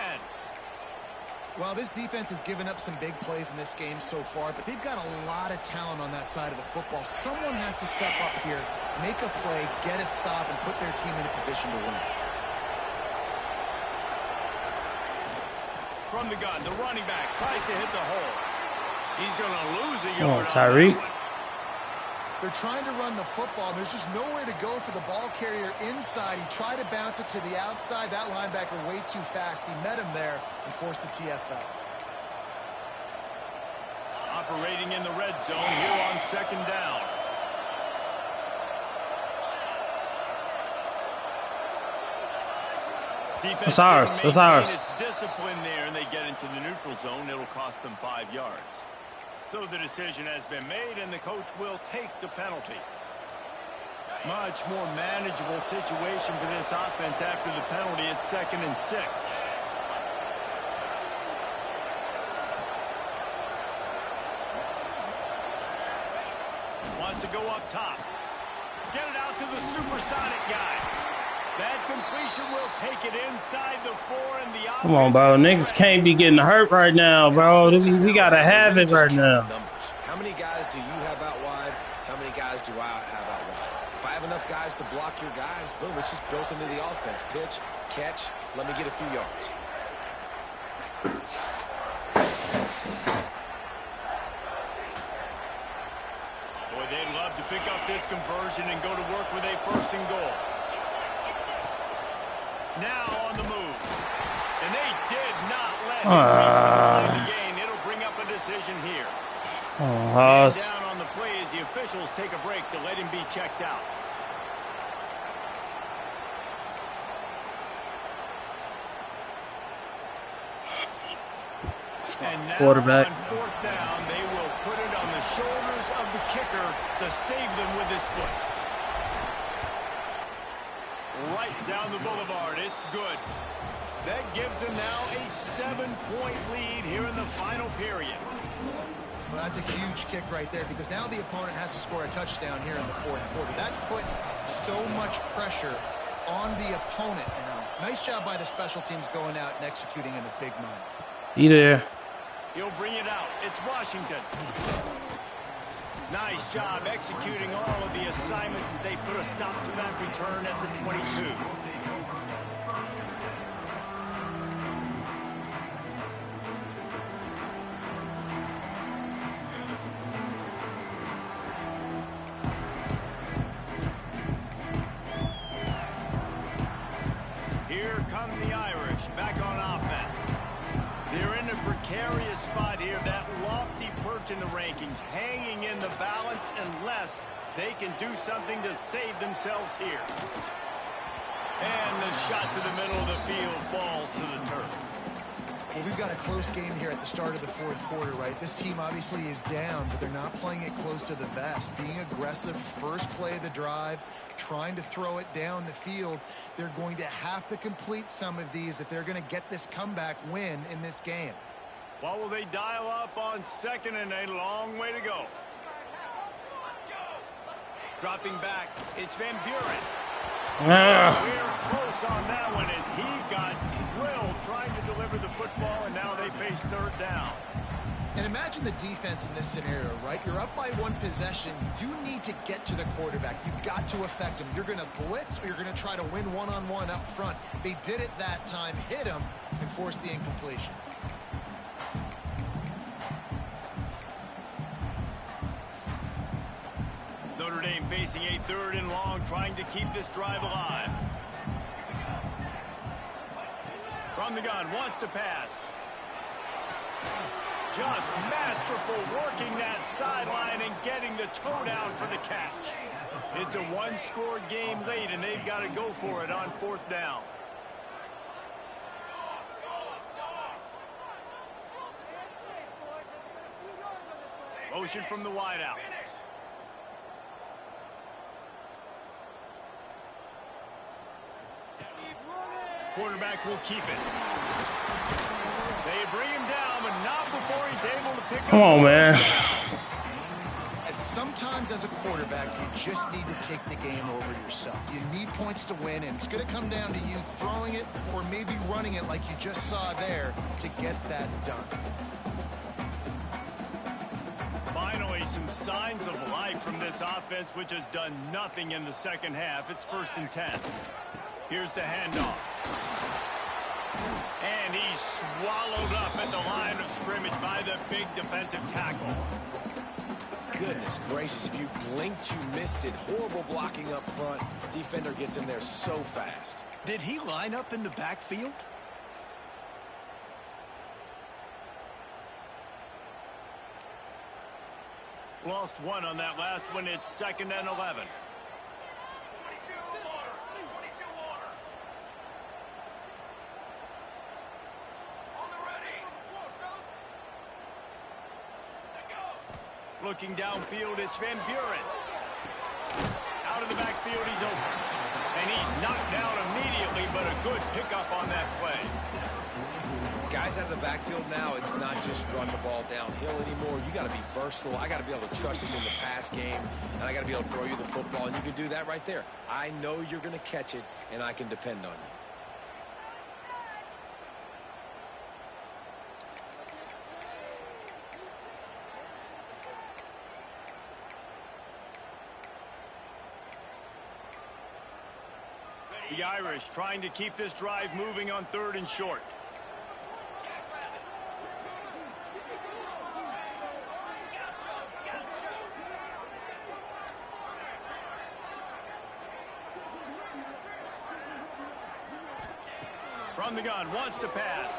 S4: Well, this defense has given up some big plays in this game so far, but they've got a lot of talent on that side of the football. Someone has to step up here, make a play, get a stop, and put their team in a position to win.
S2: From the gun, the running back tries to hit the hole. He's going to lose a yard.
S1: Tyreek.
S4: They're trying to run the football. There's just nowhere to go for the ball carrier inside. He tried to bounce it to the outside. That linebacker way too fast. He met him there and forced the TFL.
S2: Operating in the red zone here on 2nd down. Defense
S1: That's ours. That's ours.
S2: It's discipline there, and they get into the neutral zone. It'll cost them 5 yards. So the decision has been made, and the coach will take the penalty. Much more manageable situation for this offense after the penalty. It's 2nd and 6. Wants to go up top. Get it out to the supersonic guy. That completion will take it inside the 4, and the offense.
S1: Come on, bro. Niggas can't be getting hurt right now, bro. We got to have it right now.
S3: How many guys do you have out wide? How many guys do I have out wide? If I have enough guys to block your guys, boom, it's just built into the offense. Pitch, catch, let me get a few yards.
S2: Boy, they'd love to pick up this conversion and go to work with a 1st and goal. Now on the move. And they did not let him reach the line of the game. It'll bring up a decision here. Down on the play as the officials take a break to let him be checked out. And now
S1: quarterback.
S2: on 4th down, they will put it on the shoulders of the kicker to save them with his foot. Right down the boulevard. It's good. That gives them now a 7-point lead here in the final period.
S4: Well, that's a huge kick right there because now the opponent has to score a touchdown here in the 4th quarter. That put so much pressure on the opponent. Nice job by the special teams going out and executing in a big moment.
S1: He there.
S2: He'll bring it out. It's Washington. Nice job executing all of the assignments as they put a stop to that return at the 22. Here come the Irish back on offense. They're in a precarious spot here, that lofty perch in the rankings, hanging in the balance unless they can do something to save themselves here. And the shot to the middle of the field falls to the turf.
S4: Well, we've got a close game here at the start of the 4th quarter, right? This team obviously is down, but they're not playing it close to the vest. Being aggressive, first play of the drive, trying to throw it down the field. They're going to have to complete some of these if they're going to get this comeback win in this game.
S2: What will they dial up on 2nd and a long way to go? Dropping back, it's Van Buren. We're close on that one as he got drilled trying to deliver the football, and now they face 3rd down.
S4: And imagine the defense in this scenario, right? You're up by 1 possession. You need to get to the quarterback. You've got to affect him. You're going to blitz or you're going to try to win one-on-one up front. They did it that time, hit him, and forced the incompletion.
S2: Notre Dame facing a 3rd and long, trying to keep this drive alive. From the gun, wants to pass. Just masterful working that sideline and getting the toe down for the catch. It's a one-score game late, and they've got to go for it on 4th down. Motion from the wideout. Quarterback will keep it. They bring him down, but not before he's able to pick up.
S1: Come on, man.
S4: Sometimes as a quarterback, you just need to take the game over yourself. You need points to win, and it's going to come down to you throwing it or maybe running it like you just saw there to get that done.
S2: Finally, some signs of life from this offense, which has done nothing in the second half. It's 1st and 10. Here's the handoff. And he's swallowed up at the line of scrimmage by the big defensive tackle.
S3: Goodness gracious, if you blinked, you missed it. Horrible blocking up front. Defender gets in there so fast.
S2: Did he line up in the backfield? Lost one on that last one. It's 2nd and 11. Looking downfield, it's Van Buren. Out of the backfield, he's open. And he's knocked down immediately, but a good pickup on that play.
S3: Guys out of the backfield now, it's not just run the ball downhill anymore. You got to be versatile. I got to be able to trust him in the pass game, and I got to be able to throw you the football, and you can do that right there. I know you're going to catch it, and I can depend on you.
S2: The Irish trying to keep this drive moving on 3rd and short. From the gun, wants to pass.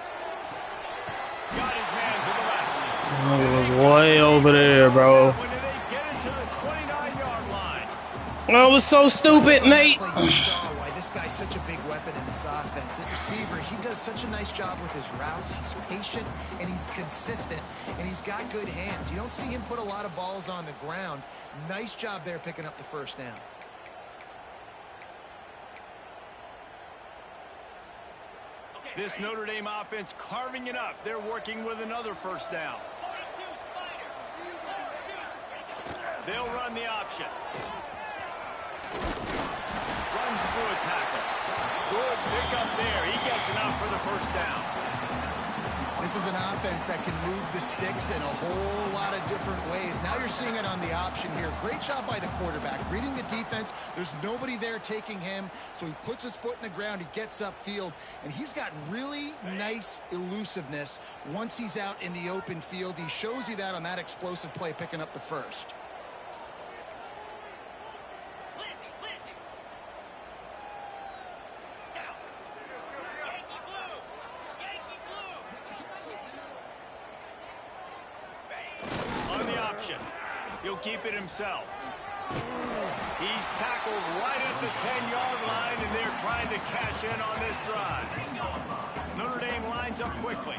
S2: Got his man to the left.
S1: It was way over there, bro.
S2: When did they get it to the 29-yard line?
S1: Oh, it was so stupid, Nate.
S4: You saw why this guy's such a big weapon in this offense. At receiver, he does such a nice job with his routes. He's patient, and he's consistent, and he's got good hands. You don't see him put a lot of balls on the ground. Nice job there picking up the 1st down.
S2: This Notre Dame offense carving it up. They're working with another 1st down. They'll run the option. Runs through a tackle. Good pickup there. He gets enough for the 1st down.
S4: This is an offense that can move the sticks in a whole lot of different ways. Now you're seeing it on the option here. Great job by the quarterback. Reading the defense. There's nobody there taking him. So he puts his foot in the ground. He gets upfield. And he's got really nice elusiveness once he's out in the open field. He shows you that on that explosive play picking up the 1st.
S2: He'll keep it himself. He's tackled right at the 10-yard line, and they're trying to cash in on this drive. Notre Dame lines up quickly.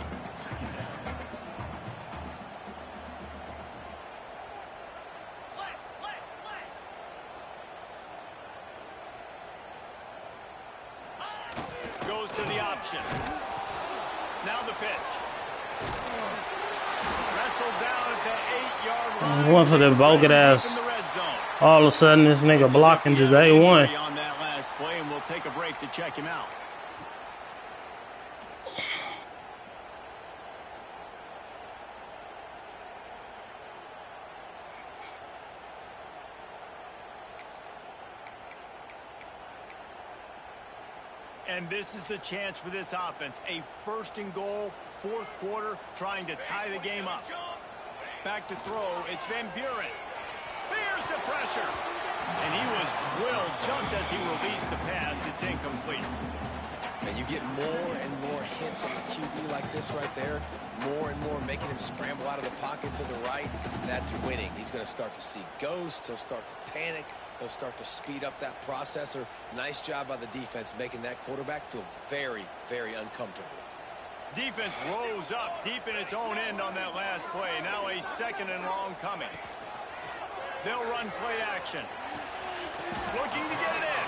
S2: Goes to the option. Now the pitch. Wrestled down at the 8-yard line.
S1: One for the vulgar ass. All of a sudden, this nigga blocking just A1.
S2: On that last play, and we'll take a break to check him out. And this is the chance for this offense. A 1st and goal, 4th quarter, trying to tie the game up. Back to throw, it's Van Buren. There's the pressure. And he was drilled just as he released the pass. It's incomplete.
S3: And you get more and more hits on the QB like this right there, more and more making him scramble out of the pocket to the right. That's winning. He's going to start to see ghosts. He'll start to panic. He'll start to speed up that processor. Nice job by the defense making that quarterback feel very, very uncomfortable.
S2: Defense rose up deep in its own end on that last play. Now a 2nd and long coming. They'll run play action. Looking to get it in.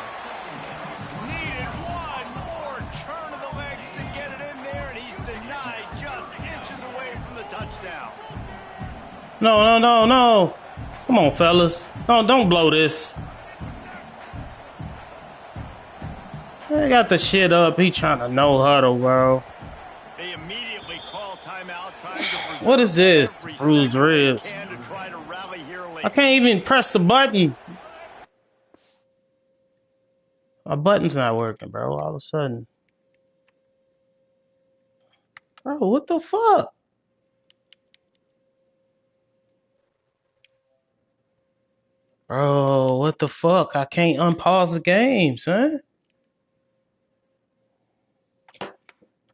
S2: Needed one more turn of the legs to get it in there, and he's denied just inches away from the touchdown.
S1: No. Come on, fellas. No, don't blow this. They got the shit up. He trying to no huddle, bro.
S2: They immediately call timeout, trying to
S1: what is this? Bruised ribs. I can't even press the button. My button's not working, bro. All of a sudden. Bro, what the fuck? Bro, what the fuck? I can't unpause the game, son.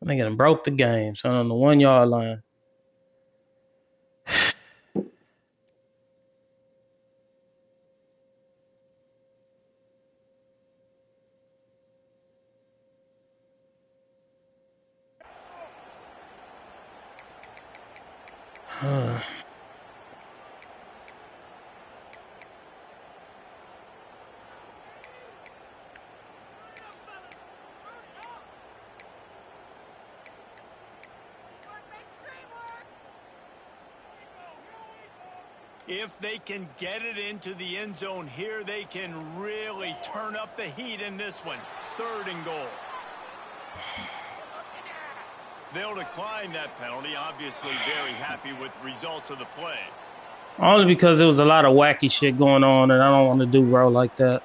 S1: Nigga done broke the game, son, on the 1 yard line.
S2: If they can get it into the end zone here, they can really turn up the heat in this one. 3rd and goal. They'll decline that penalty. Obviously very happy with the results of the play.
S1: Only because there was a lot of wacky shit going on, and I don't want to do bro like that.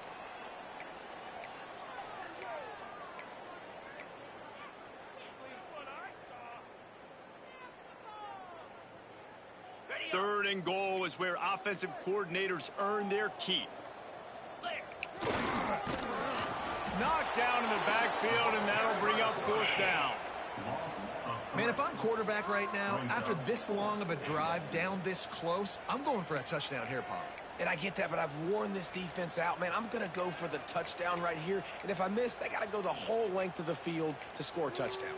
S2: Goal is where offensive coordinators earn their keep. Knocked down in the backfield, and that'll bring up 4th down.
S4: Man, if I'm quarterback right now, after this long of a drive down this close, I'm going for a touchdown here, Pop.
S3: And I get that, but I've worn this defense out, man. I'm going to go for the touchdown right here. And if I miss, they got to go the whole length of the field to score a touchdown.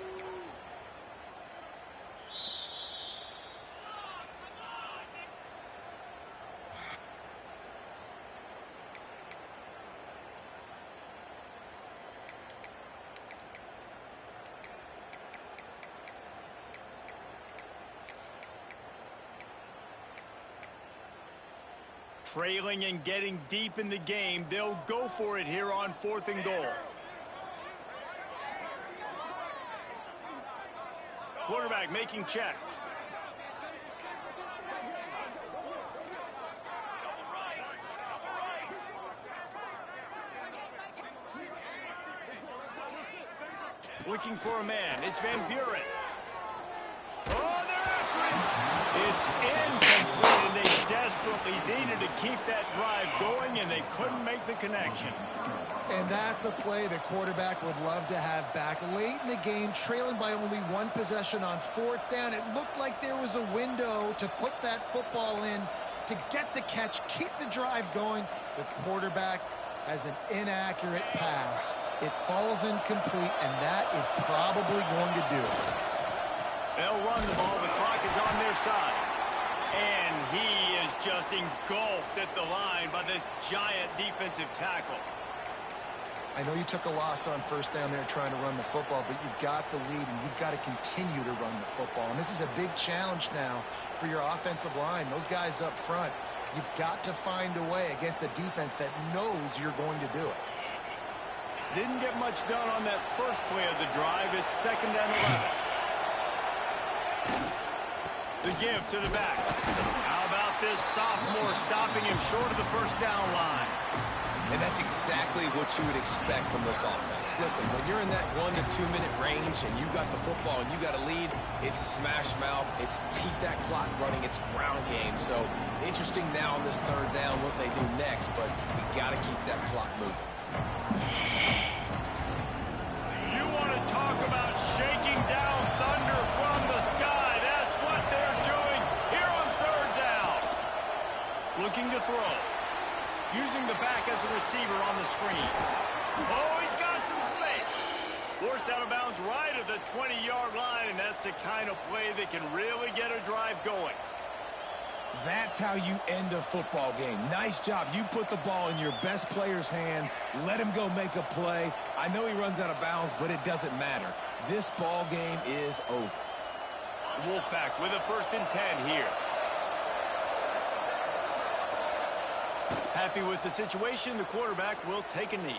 S2: Trailing and getting deep in the game, they'll go for it here on 4th and goal. Quarterback making checks. Looking for a man. It's Van Buren. Oh, they're after him. It's incomplete, and they desperately needed to keep that drive going, and they couldn't make the connection.
S4: And that's a play the quarterback would love to have back. Late in the game, trailing by only 1 possession on 4th down. It looked like there was a window to put that football in, to get the catch, keep the drive going. The quarterback has an inaccurate pass. It falls incomplete, and that is probably going to do it.
S2: They'll run the ball. The clock is on their side. And he is just engulfed at the line by this giant defensive tackle.
S4: I know you took a loss on 1st down there trying to run the football, but you've got the lead, and you've got to continue to run the football. And this is a big challenge now for your offensive line. Those guys up front, you've got to find a way against a defense that knows you're going to do it.
S2: Didn't get much done on that first play of the drive. It's 2nd and 11. The give to the back. How about this sophomore stopping him short of the 1st down line?
S3: And that's exactly what you would expect from this offense. Listen, when you're in that 1 to 2 minute range and you got the football and you got a lead, it's smash mouth, it's keep that clock running, it's ground game. So interesting now on this 3rd down what they do next, but you got to keep that clock moving.
S2: You want to talk looking to throw. Using the back as a receiver on the screen. Oh, he's got some space. Forced out of bounds right at the 20-yard line, and that's the kind of play that can really get a drive going.
S3: That's how you end a football game. Nice job. You put the ball in your best player's hand. Let him go make a play. I know he runs out of bounds, but it doesn't matter. This ball game is over.
S2: Wolfpack with a 1st and 10 here. Happy with the situation, the quarterback will take a knee.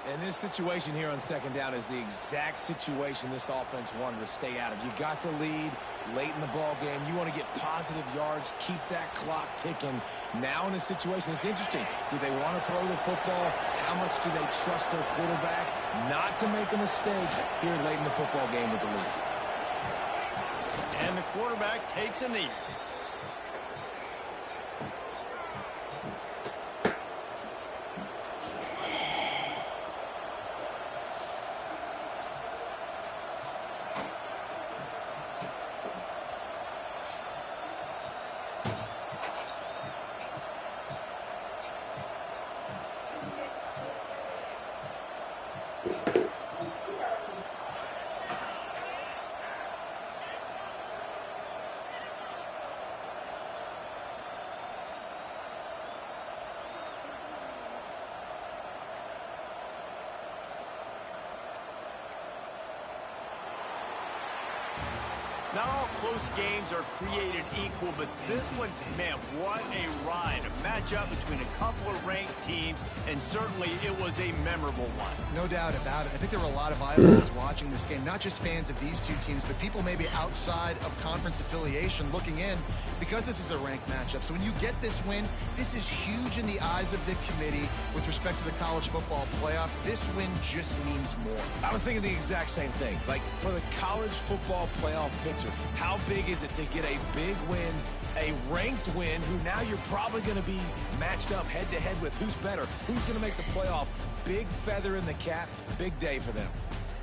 S3: And this situation here on 2nd down is the exact situation this offense wanted to stay out of. You got the lead late in the ball game. You want to get positive yards, keep that clock ticking. Now in this situation, it's interesting. Do they want to throw the football? How much do they trust their quarterback not to make a mistake here late in the football game with the lead?
S2: And the quarterback takes a knee. Not all close games are created equal, but this one, man, what a ride. A matchup between a couple of ranked teams, and certainly it was a memorable one.
S4: No doubt about it. I think there were a lot of eyeballs watching this game, not just fans of these two teams, but people maybe outside of conference affiliation looking in, because this is a ranked matchup. So when you get this win, this is huge in the eyes of the committee with respect to the college football playoff. This win just means more.
S3: I was thinking the exact same thing. Like, for the college football playoff picture, how big is it to get a big win, a ranked win, who now you're probably going to be matched up head-to-head with who's better, who's going to make the playoff. Big feather in the cap, big day for them.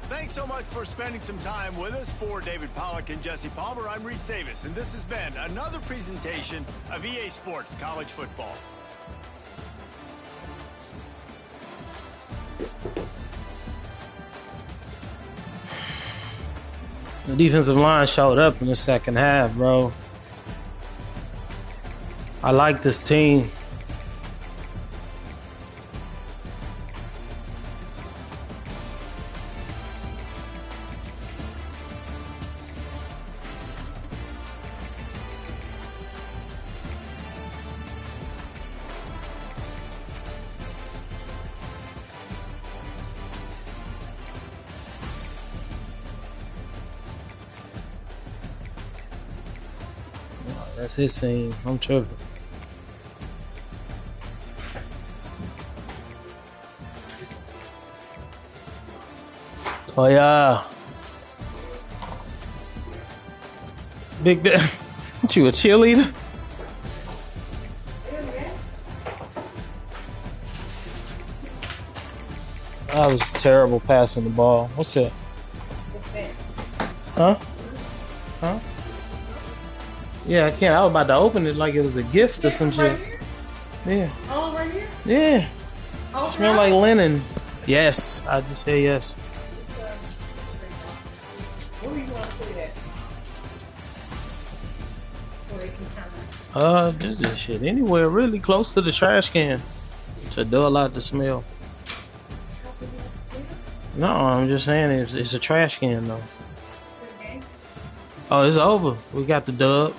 S2: Thanks so much for spending some time with us. For David Pollack and Jesse Palmer, I'm Reese Davis, and this has been another presentation of EA Sports College Football.
S1: The defensive line showed up in the 2nd half, bro. I like this team. That's his team. I'm tripping. Oh yeah. Big day. What, you a cheerleader? I was terrible passing the ball. What's that? Huh? Huh? Yeah, I can't. I was about to open it like it was a gift or some shit.
S7: Here?
S1: Yeah.
S7: Oh, right here?
S1: Yeah.
S7: Oh,
S1: Smell like linen. Yes. I just say yes.
S7: Where do you want to put it at? So they can kind of...
S1: This shit anywhere really close to the trash can to dull out the smell. No, I'm just saying it's a trash can though. Oh, it's over. We got the dub.